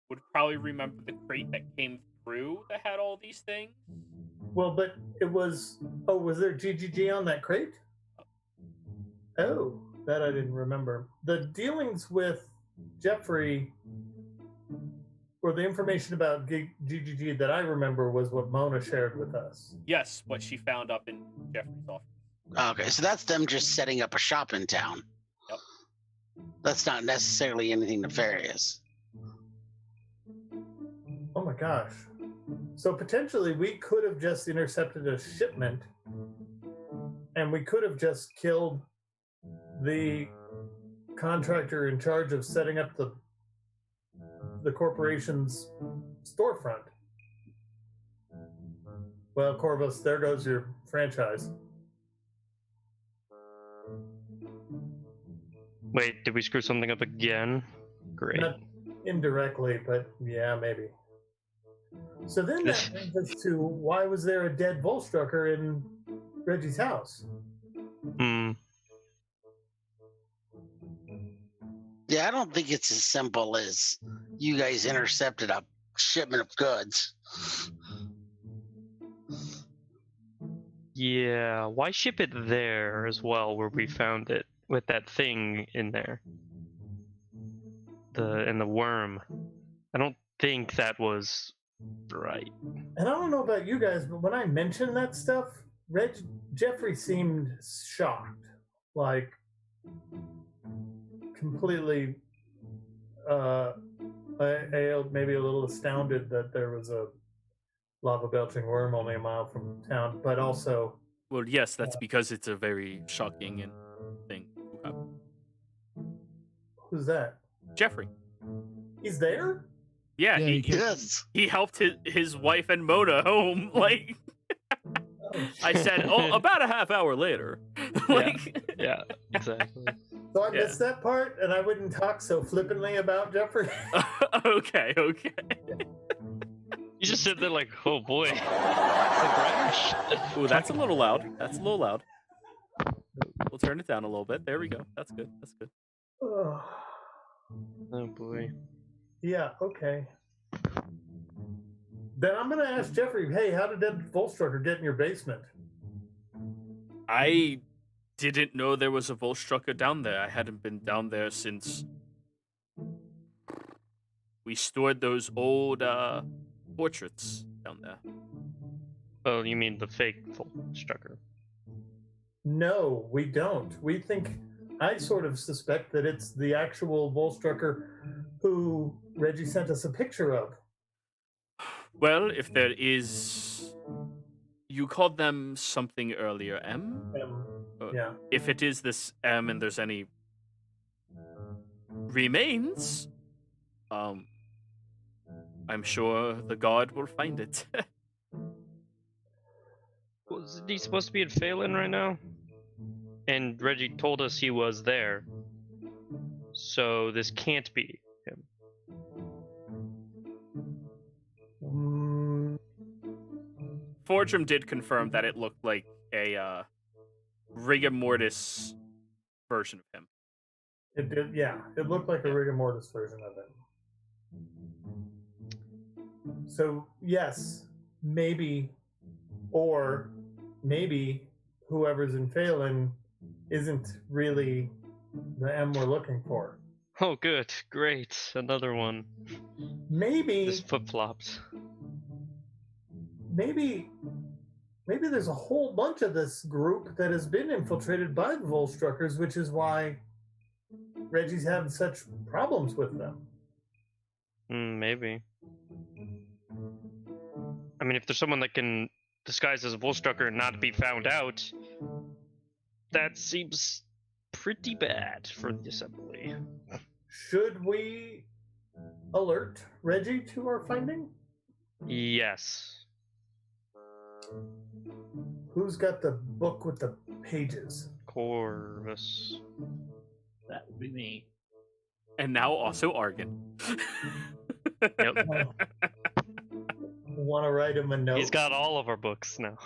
would probably remember the crate that came through that had all these things. Well, but it was. Oh, was there GGG on that crate? Oh, that I didn't remember. The dealings with Jeffrey, or the information about GGG that I remember, was what Mona shared with us. Yes, what she found up in Jeffrey's office. Okay, so that's them just setting up a shop in town. Yep. That's not necessarily anything nefarious. Oh my gosh. So potentially we could have just intercepted a shipment and we could have just killed the contractor in charge of setting up the corporation's storefront. Well, Corvus, there goes your franchise. Wait, did we screw something up again? Great. Not indirectly, but yeah, maybe. So then that brings us to, why was there a dead Volstrucker in Reggie's house? Yeah, I don't think it's as simple as you guys intercepted a shipment of goods. Yeah, why ship it there as well, where we found it with that thing in there? The worm. I don't think that was right. And I don't know about you guys, but when I mentioned that stuff, Jeffrey seemed shocked, like completely, maybe a little astounded that there was a lava belching worm only a mile from town, but also. Well, yes, that's because it's a very shocking and thing to happen. Who's that? Jeffrey. He's there? Yeah, Yeah, he he Yes. he helped his wife and Mona home. Like Oh, I said, about a half hour later. Like, Yeah, exactly. so I missed that part, and I wouldn't talk so flippantly about Jeffrey. okay. You just sit there like, oh boy. Ooh, that's a little loud. That's a little loud. We'll turn it down a little bit. There we go. That's good. That's good. Oh, Oh boy. yeah, okay. Then I'm going to ask Jeffrey, hey, how did that Volstrucker get in your basement? I didn't know there was a Volstrucker down there. I hadn't been down there since we stored those old portraits down there. Oh, you mean the fake Strucker? No, we don't. I sort of suspect that it's the actual Volstrucker who Reggie sent us a picture of. Well, if there is... You called them something earlier, M? Yeah. If it is this M and there's any remains, I'm sure the god will find it. Was he supposed to be in Phelan right now? And Reggie told us he was there. So this can't be him. Fortrum did confirm that it looked like a rigor mortis version of him. It did, yeah. It looked like a rigor mortis version of it. So, yes, maybe, or maybe whoever's in Phelan isn't really the M we're looking for. Oh, good. Great. Another one. Maybe This flip-flopped. maybe there's a whole bunch of this group that has been infiltrated by the Volstruckers, which is why Reggie's having such problems with them. Maybe. I mean, if there's someone that can disguise as a Volstrucker and not be found out, that seems pretty bad for the assembly. Should we alert Reggie to our finding? Yes. Who's got the book with the pages? Corvus. That would be me. And now also Argon. Yep. Want to write him a note? He's got all of our books now.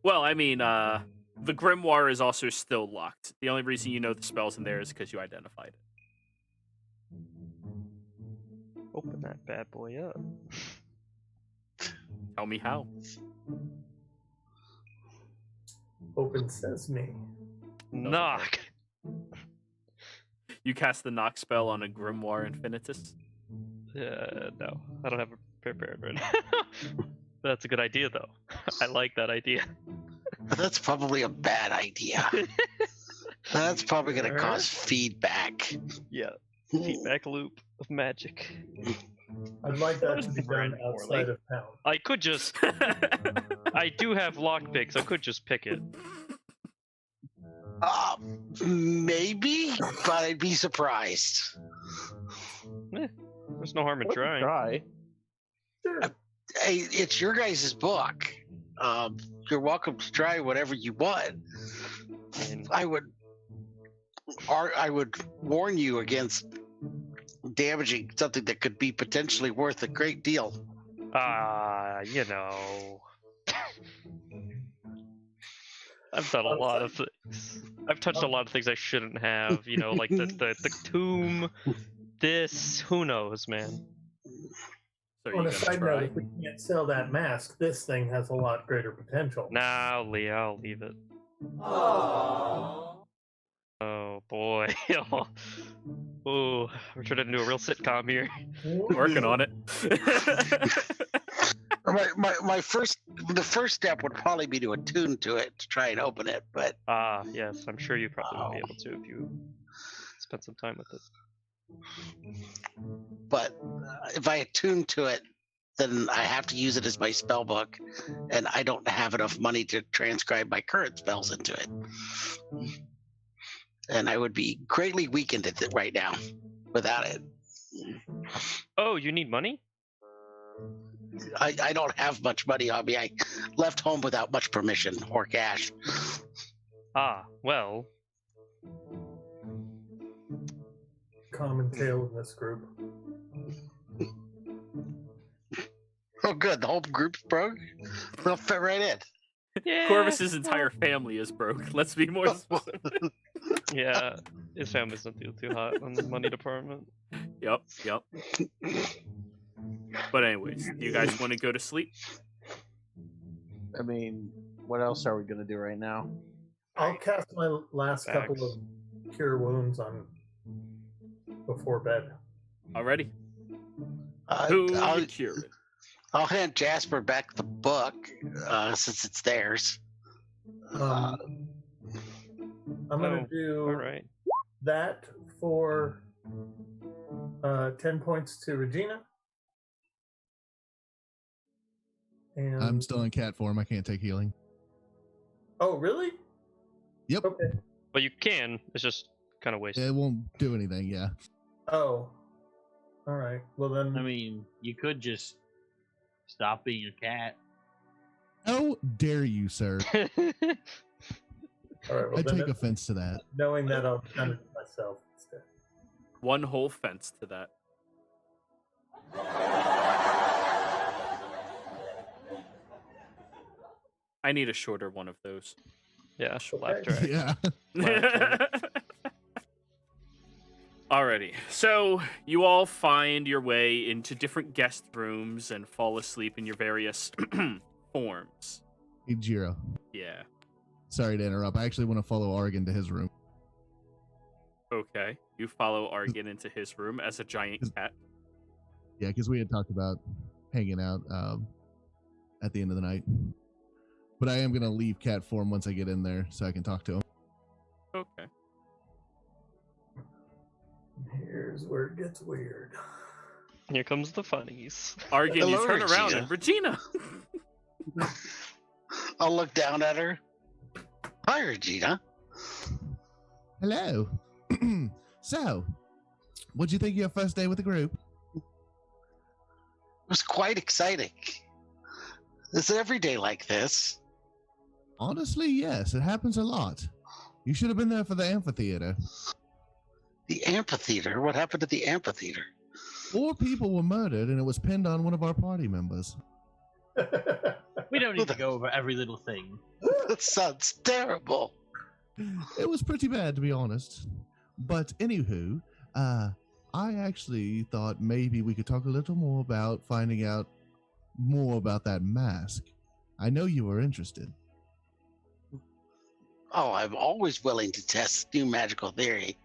Well, I mean, the grimoire is also still locked. The only reason you know the spell's in there is because you identified it. Open that bad boy up. Tell me how. Open sesame. Knock. You cast the knock spell on a grimoire infinitus. No, I don't have it prepared right now. That's a good idea, though. I like that idea. That's probably a bad idea. That's probably going to cause feedback. Yeah. Feedback loop of magic. I'd like that to be done Brand outside of town. I could just. I do have lockpicks. I could just pick it. Maybe, but I'd be surprised. There's no harm in trying. Try. Sure. Hey, it's your guys' book. You're welcome to try whatever you want. And I would warn you against damaging something that could be potentially worth a great deal. you know. I've done a lot of things. I've touched a lot of things I shouldn't have, you know, like the tomb, this, who knows, man. So On you a gonna side try? note, if we can't sell that mask, this thing has a lot greater potential. Nah, Leah, I'll leave it. Oh boy. Oh, we're trying to do a real sitcom here. Working on it. The first step would probably be to attune to it to try and open it, but Ah, yes, I'm sure you probably would be able to if you spent some time with it. if I attune to it, then I have to use it as my spell book, and I don't have enough money to transcribe my current spells into it. And I would be greatly weakened at it right now without it. Oh, you need money? I don't have much money on me. I left home without much permission or cash. Ah, well, Common tale in this group. Oh, good. The whole group's broke. We'll fit right in. yeah. Corvus's entire family is broke. Let's be more specific. Yeah, his family doesn't feel too hot on the money department. Yep. But anyways, do you guys want to go to sleep? I mean, what else are we gonna do right now? I'll cast my last Facts. couple of cure wounds on before bed. Already? Who I'll, you cure it? I'll hand Jasper back the book since it's theirs. I'm gonna Oh, do All right. that for 10 points to Regina. And I'm still in cat form. I can't take healing. oh, really? Yep. Okay. But you can. It's just kind of wasted. It won't do anything. Yeah. Oh, all right. Well then, I mean, you could just stop being a cat. How dare you, sir? all right. Well, I then take offense to that. knowing that, I'll kind of myself instead. One whole fence to that. I need a shorter one of those. Yeah, Okay. laugh track. Yeah. Alrighty, so you all find your way into different guest rooms and fall asleep in your various forms. Hey, Jiro. Yeah. Sorry to interrupt. I actually want to follow Argon to his room. Okay. You follow Argon into his room as a giant cat. Yeah, because we had talked about hanging out at the end of the night. But I am going to leave cat form once I get in there so I can talk to him. Okay. Here's where it gets weird. Here comes the funnies. Argon, you Hello, turn around Regina. and Regina. I'll look down at her. Hi, Regina. Hello. So, what'd you think of your first day with the group? It was quite exciting. Is it every day like this? Honestly, yes. It happens a lot. You should have been there for the amphitheater. The amphitheater? What happened to the amphitheater? 4 people were murdered, and it was pinned on one of our party members. We don't need to go over every little thing. That sounds terrible. It was pretty bad, to be honest. But anywho, I actually thought maybe we could talk a little more about finding out more about that mask. I know you were interested. Oh, I'm always willing to test new magical theory.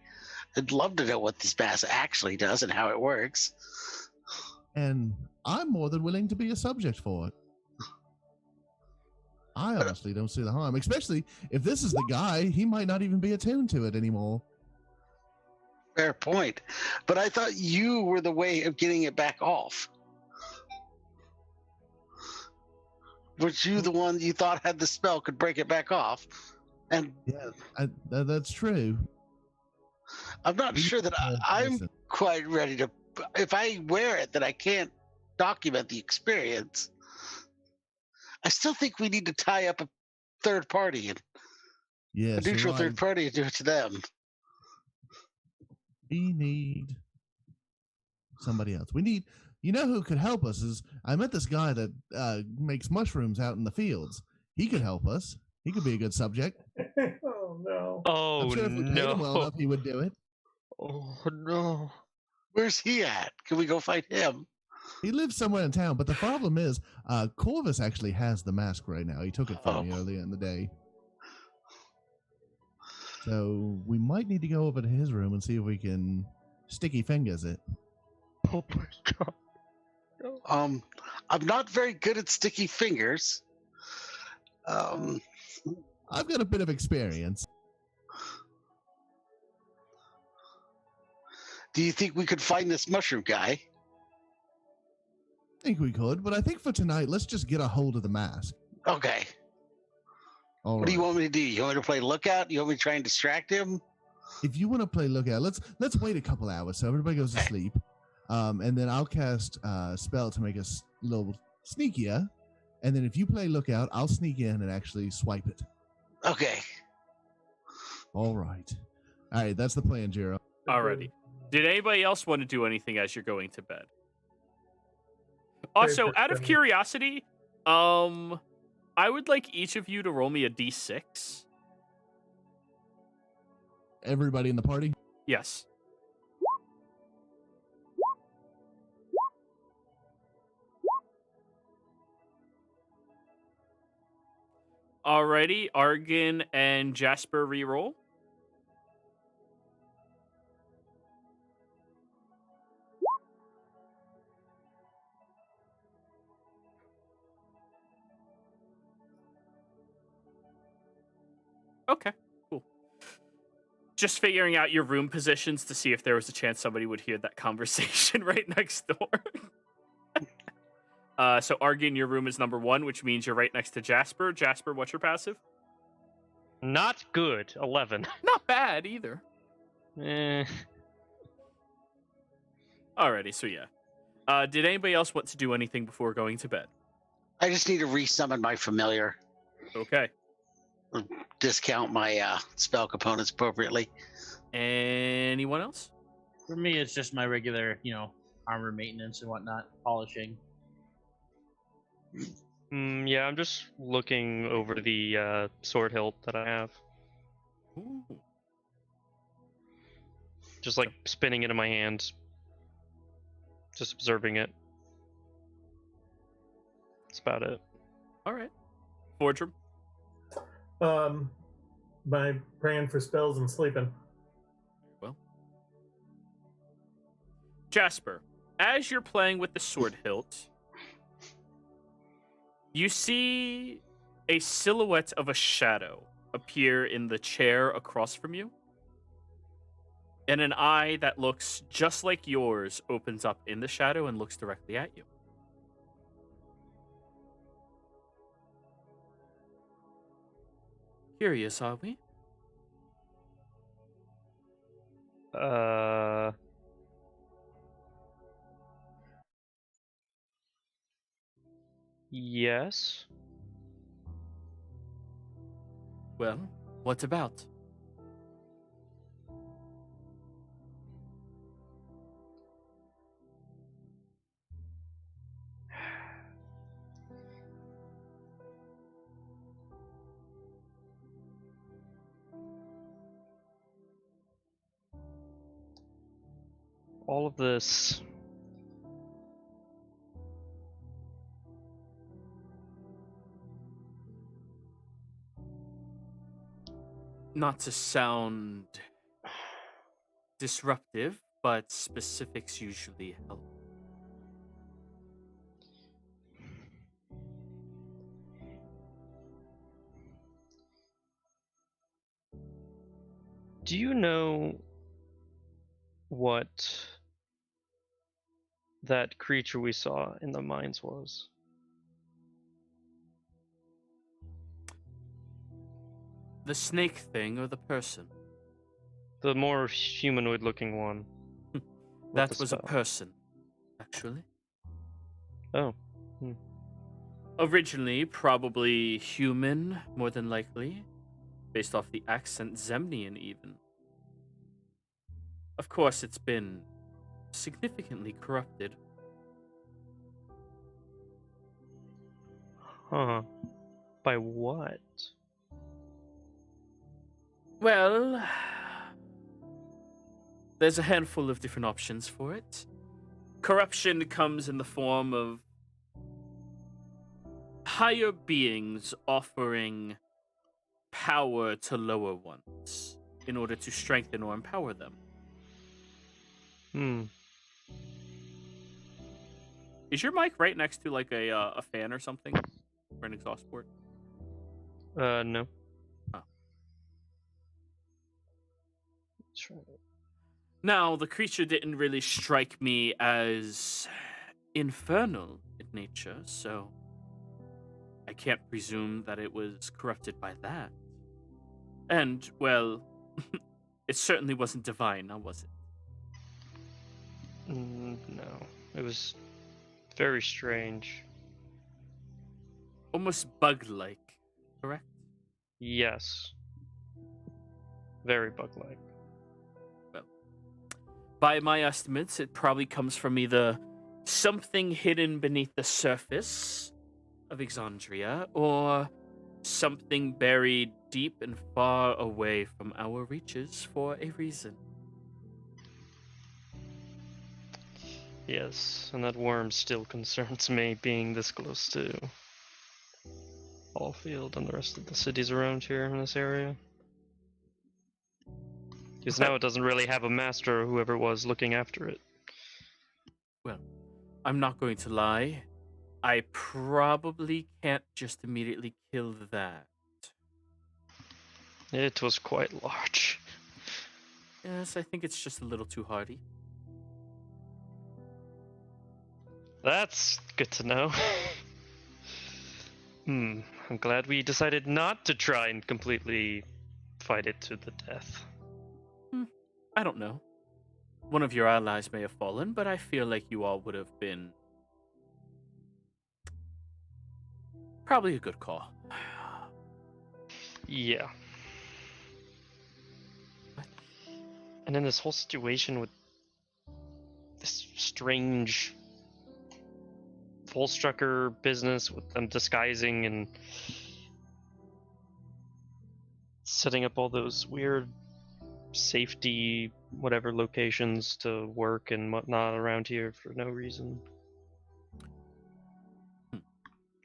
I'd love to know what this mask actually does and how it works. And I'm more than willing to be a subject for it. I honestly don't see the harm, especially if this is the guy, he might not even be attuned to it anymore. Fair point. But I thought you were the way of getting it back off. Was you the one you thought had the spell could break it back off? And Yeah, that's true. I'm not sure that I'm quite ready to. If I wear it, then I can't document the experience. I still think we need to tie up a third party, and Yes, a you're neutral right. third party, and do it to them. We need somebody else. We need, you know who could help us is, I met this guy that makes mushrooms out in the fields. He could help us. He could be a good subject. Oh no. Oh I'm sure if we paid him well no! enough, he would do it. Oh no! Where's he at? Can we go fight him? He lives somewhere in town, but the problem is, Corvus actually has the mask right now. He took it from me earlier in the day. So we might need to go over to his room and see if we can sticky fingers it. Oh my god. I'm not very good at sticky fingers. I've got a bit of experience. Do you think we could find this mushroom guy? I think we could, but I think for tonight, let's just get a hold of the mask. Okay. All What do you right. want me to do? You want me to play lookout? You want me to try and distract him? If you want to play lookout, let's wait a couple hours so everybody goes to sleep, and then I'll cast a spell to make us a little sneakier, and then if you play lookout, I'll sneak in and actually swipe it. Okay. All right, that's the plan, Jiro. Alrighty. Did anybody else want to do anything as you're going to bed? Also, out of curiosity, I would like each of you to roll me a d6. Everybody in the party. Yes. Alrighty, Argon and Jasper reroll. Okay, cool. Just figuring out your room positions to see if there was a chance somebody would hear that conversation right next door. So Argon, your room is number 1, which means you're right next to Jasper. Jasper, what's your passive? Not good. 11. Not bad either. Eh. Alrighty, so yeah. Did anybody else want to do anything before going to bed? I just need to resummon my familiar. Okay. Discount my spell components appropriately. Anyone else? For me, it's just my regular, armor maintenance and whatnot, polishing. Yeah, I'm just looking over the sword hilt that I have. Ooh. Just like spinning it in my hand. Just observing it. That's about it. Alright. Fordrum? By praying for spells and sleeping. Well. Jasper, as you're playing with the sword hilt, you see a silhouette of a shadow appear in the chair across from you. And an eye that looks just like yours opens up in the shadow and looks directly at you. Curious, are we? Yes. Well, what about? All of this. Not to sound disruptive, but specifics usually help. Do you know what that creature we saw in the mines was? The snake thing or the person? The more humanoid looking one. That the was a spell. person, actually. Oh. Originally, probably human, more than likely. Based off the accent, Zemnian even. Of course, it's been significantly corrupted. Huh. By what? Well, there's a handful of different options for it. corruption comes in the form of higher beings offering power to lower ones in order to strengthen or empower them. Is your mic right next to like a fan or something, or an exhaust port? No. Oh. That's right. Now, the creature didn't really strike me as infernal in nature, so I can't presume that it was corrupted by that. And, well, it certainly wasn't divine, now was it? No. It was very strange. Almost bug-like, correct? Yes. Very bug-like. Well, by my estimates, it probably comes from either something hidden beneath the surface of EXANDRIA, or something buried deep and far away from our reaches for a reason. Yes, and that worm still concerns me, being this close to Allfield and the rest of the cities around here in this area. Because now it doesn't really have a master or whoever was looking after it. Well, I'm not going to lie. I probably can't just immediately kill that. It was quite large. Yes, I think it's just a little too hardy. That's good to know. I'm glad we decided not to try and completely fight it to the death. I don't know. One of your allies may have fallen, but I feel like you all would have been probably a good call. Yeah. And then this whole situation with this strange Volstrucker business with them disguising and setting up all those weird safety whatever locations to work and whatnot around here for no reason.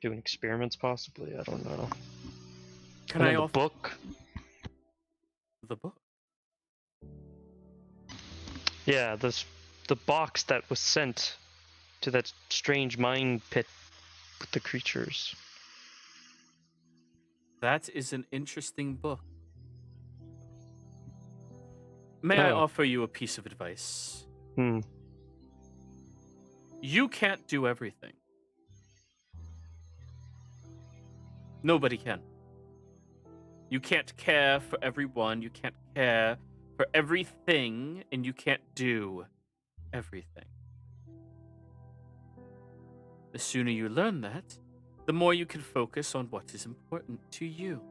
Doing experiments possibly, I don't know. Can and I then the offer book? the book? Yeah, the box that was sent to that strange mine pit with the creatures. That is an interesting book. May I Oh. offer you a piece of advice? Hmm. You can't do everything. Nobody can. You can't care for everyone, you can't care for everything, and you can't do everything. The sooner you learn that, the more you can focus on what is important to you.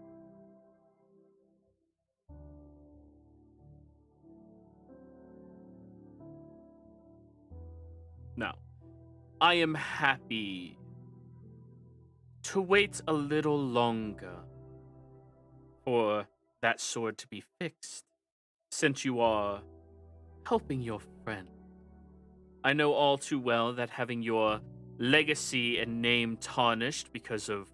Now, I am happy to wait a little longer for that sword to be fixed, since you are helping your friend. I know all too well that having your legacy and name tarnished because of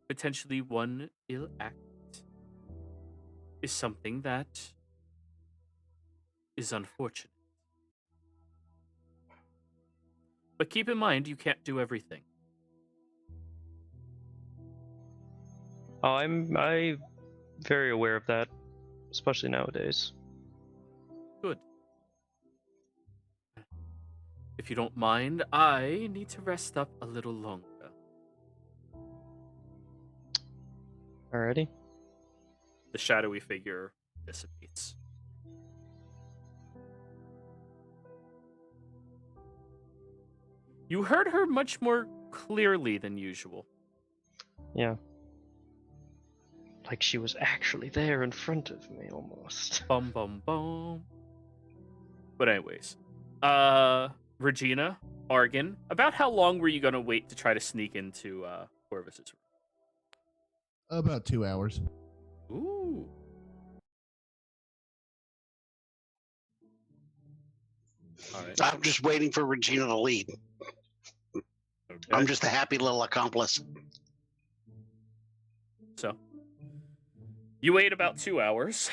potentially one ill act is something that is unfortunate. But keep in mind, you can't do everything. Oh, I'm very aware of that, especially nowadays. Good. If you don't mind, I need to rest up a little longer. Alrighty. The shadowy figure dissipates. You heard her much more clearly than usual. Yeah. Like she was actually there in front of me, almost. Bum bum bum. But anyways, Regina, Argan, about how long were you gonna wait to try to sneak into Corvus's About 2 hours. room? Ooh. All right. I'm just waiting for Regina to lead. Okay. I'm just a happy little accomplice. So, you wait about 2 hours.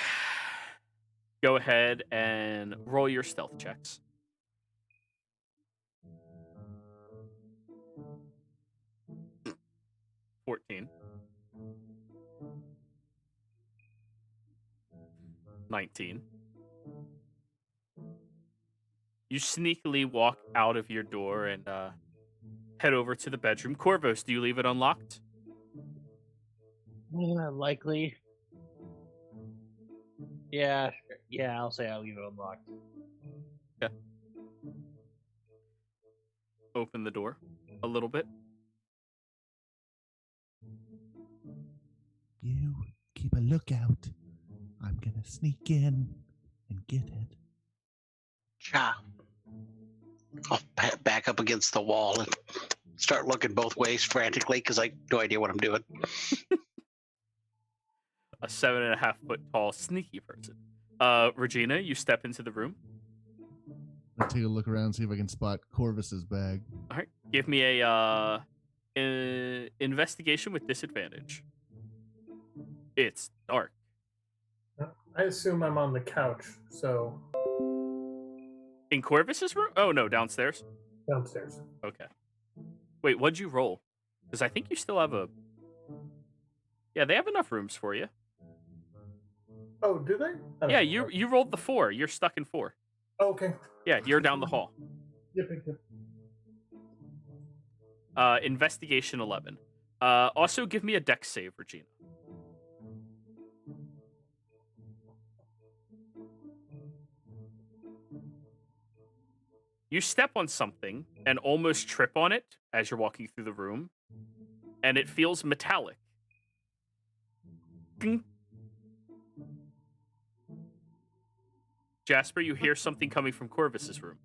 Go ahead and roll your stealth checks. $14. 19. You sneakily walk out of your door and head over to the bedroom. Corvus, do you leave it unlocked? Likely. Yeah, I'll say I'll leave it unlocked. Okay. Open the door a little bit. You keep a lookout. I'm gonna sneak in and get it. Cha. I'll back up against the wall and start looking both ways frantically because I have no idea what I'm doing. A 7.5 foot tall sneaky person. Regina, you step into the room. I'll take a look around, see if I can spot Corvus's bag. All right. Give me a investigation with disadvantage. It's dark. I assume I'm on the couch, so In Corvus's room? Oh, no, downstairs. downstairs. Okay. Wait, what'd you roll? Because I think you still have a... Yeah, they have enough rooms for you. Oh, do they? I don't Yeah, know. you rolled the 4. You're stuck in 4. Oh, okay. Yeah, you're down the hall. Yep, yep, yep. Investigation 11. Also, give me a dex save, Regina. You step on something and almost trip on it as you're walking through the room, and it feels metallic. Ding. Jasper, you hear something coming from Corvus's room.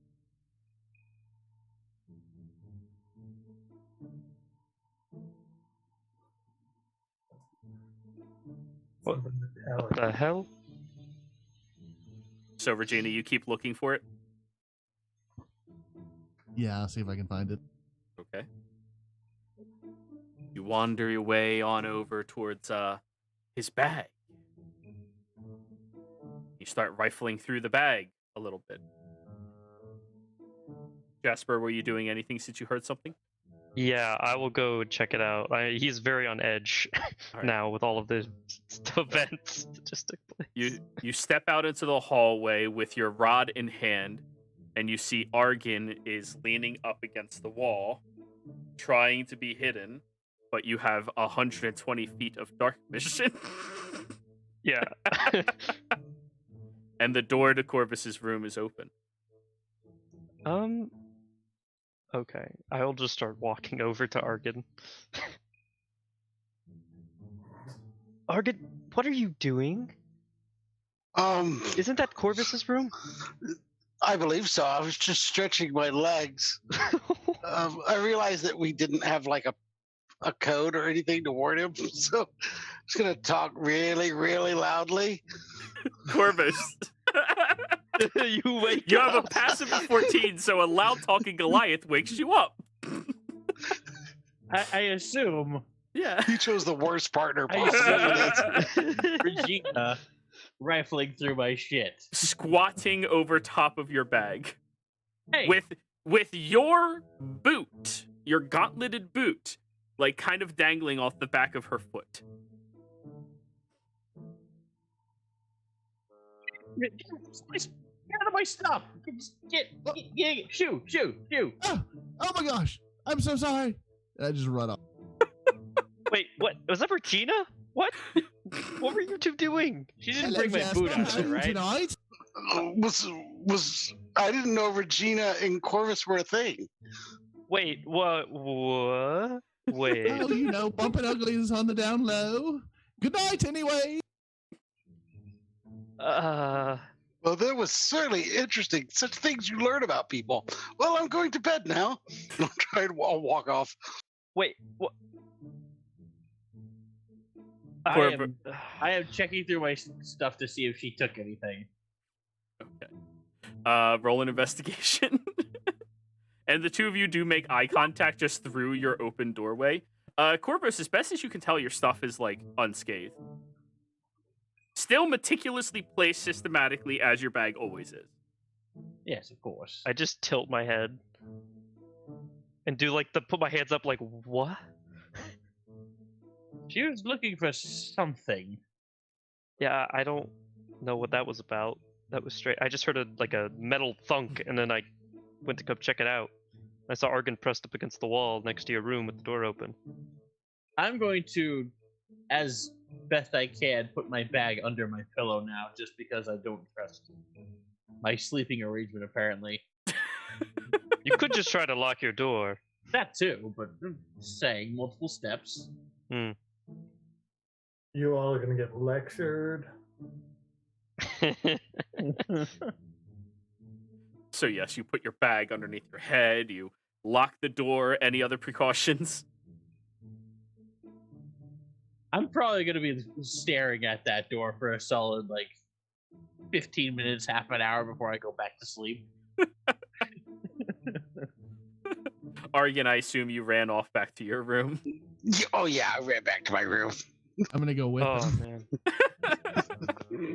What Something metallic. the hell? So, Regina, you keep looking for it. Yeah, I'll see if I can find it. Okay. You wander your way on over towards his bag. You start rifling through the bag a little bit. Jasper, were you doing anything since you heard something? Yeah, I will go check it out. He's very on edge All right. now with all of the events that just took place. You step out into the hallway with your rod in hand, and you see Argon is leaning up against the wall, trying to be hidden, but you have 120 feet of dark vision. Yeah. And the door to Corvus's room is open. Okay. I'll just start walking over to Argon. Argon, what are you doing? Isn't that Corvus's room? I believe so. I was just stretching my legs. I realized that we didn't have like a code or anything to warn him, so I'm just gonna talk really, really loudly. Corvus. You wake You up. have a passive of 14, so a loud talking Goliath wakes you up. I assume Yeah. He chose the worst partner I possible for this. Regina rifling through my shit. Squatting over top of your bag. Hey, With your boot, your gauntleted boot, like kind of dangling off the back of her foot. get out of my stuff! Get, shoo! Oh my gosh! I'm so sorry. I just run off. Wait, what? Was that Regina? What? What were you two doing? She didn't Hello, bring my Jasper. boot How out, are you right? tonight? Was I didn't know Regina and Corvus were a thing. Wait, what? What? Wait. Oh, you know, bumping uglies on the down low. Good night, anyway. Well, that was certainly interesting. Such things you learn about people. Well, I'm going to bed now. I'll walk off. Wait, what? I am checking through my stuff to see if she took anything. Okay. Roll an investigation. And the two of you do make eye contact just through your open doorway. Corvus, as best as you can tell, your stuff is, like, unscathed. Still meticulously placed systematically as your bag always is. Yes, of course. I just tilt my head and do like put my hands up like what? She was looking for something. Yeah, I don't know what that was about. That was straight. I just heard a metal thunk, and then I went to come check it out. I saw Argon pressed up against the wall next to your room with the door open. I'm going to, as best I can, put my bag under my pillow now, just because I don't trust my sleeping arrangement, apparently. You could just try to lock your door. That too, but saying multiple steps. You all are going to get lectured. So yes, you put your bag underneath your head, you lock the door. Any other precautions? I'm probably going to be staring at that door for a solid, 15 minutes, half an hour before I go back to sleep. Argan, I assume you ran off back to your room. Oh yeah, I ran back to my room. I'm gonna go with Oh them. man.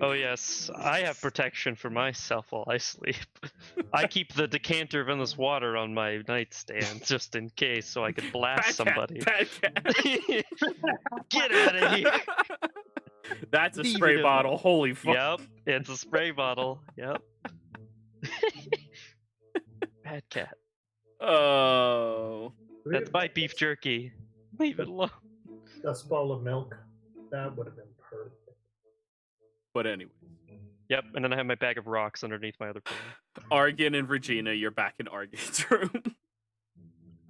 Oh yes, I have protection for myself while I sleep. I keep the decanter of endless water on my nightstand just in case, so I could blast somebody. Bad cat. Get out of here! That's a Leave spray it bottle. alone. Holy fuck. Yep, it's a spray bottle. Yep. Bad cat. Oh. That's my beef jerky. Leave it alone. Dust ball of milk. That would have been perfect. But anyway. Yep, and then I have my bag of rocks underneath my other pillow. Argan and Regina, you're back in Argan's room.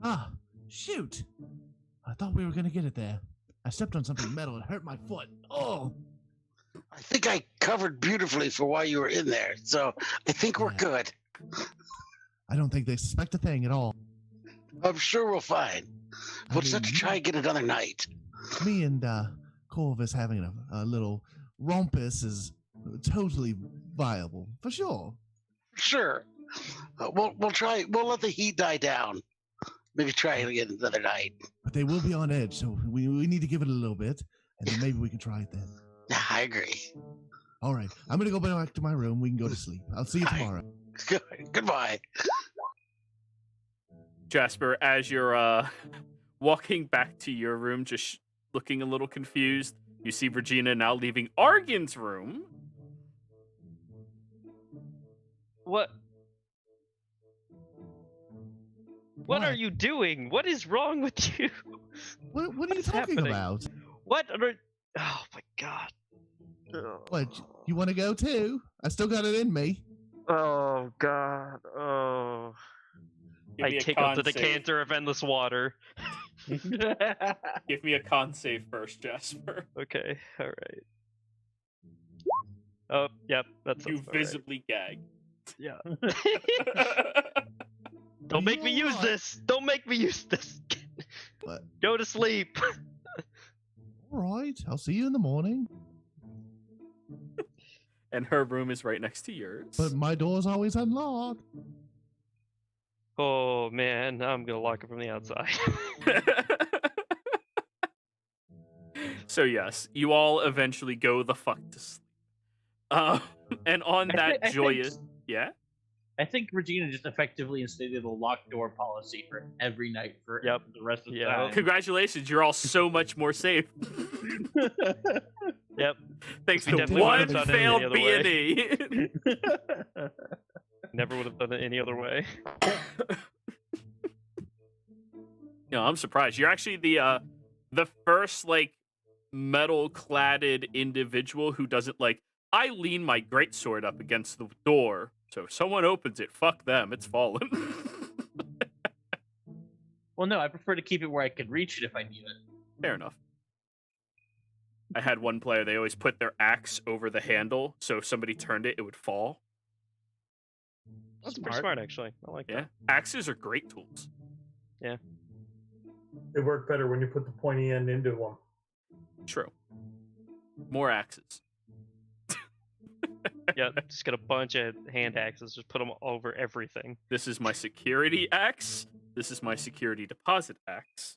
Ah, shoot! I thought we were gonna get it there. I stepped on something metal and hurt my foot. Oh! I think I covered beautifully for while you were in there, so I think we're Yeah. good. I don't think they suspect a thing at all. I'm sure we'll find. I We'll just have to mean, try and get another night. Me and Corvus having a little rumpus is totally viable, for sure. Sure. We'll try. We'll let the heat die down. Maybe try it again another night. But they will be on edge, so we need to give it a little bit, and then maybe we can try it then. Yeah, I agree. All right, I'm gonna go back to my room. We can go to sleep. I'll see you Hi. tomorrow. Good. Goodbye. Jasper, as you're walking back to your room, just looking a little confused, you see Regina now leaving Argan's room. What? What are you doing? What is wrong with you? What are you What's talking happening? about? What? Oh my god. What, you want to go too? I still got it in me. Oh god. Oh. Give I me a take con up the save. decanter of endless water. Give me a con save first, Jasper. Okay, alright. Oh, yep, that's You alright. visibly gag. Yeah. Don't make me use this! Don't make me use this! What? Go to sleep! All right, I'll see you in the morning. And her room is right next to yours. But my door's always unlocked. Oh man, now I'm gonna lock it from the outside. So yes, you all eventually go the fuck to sleep. And on that joyous... Yeah? I think Regina just effectively instated a locked door policy for every night for Yep. the rest of the Yeah. time. Congratulations, you're all so much more safe. Yep. Thanks I to definitely one wouldn't have done it failed any other B&E. Never would have done it any other way. No, I'm surprised. You're actually the first metal-cladded individual who doesn't I lean my greatsword up against the door, so if someone opens it, fuck them, it's fallen. Well, no, I prefer to keep it where I can reach it if I need it. Fair enough. I had one player, they always put their axe over the handle, so if somebody turned it, it would fall. That's pretty smart, actually. I like Yeah, that. axes are great tools. They work better when you put the pointy end into them. True. More axes. Yeah, just got a bunch of hand axes. Just put them over everything. This is my security axe. This is my security deposit axe.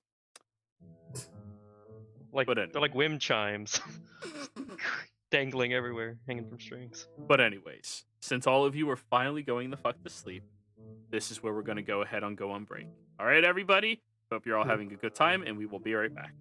Like But anyway. they're like wind chimes, dangling everywhere, hanging from strings. But anyways, since all of you are finally going the fuck to sleep, this is where we're going to go ahead and go on break. All right, everybody? Hope you're all having a good time, and we will be right back.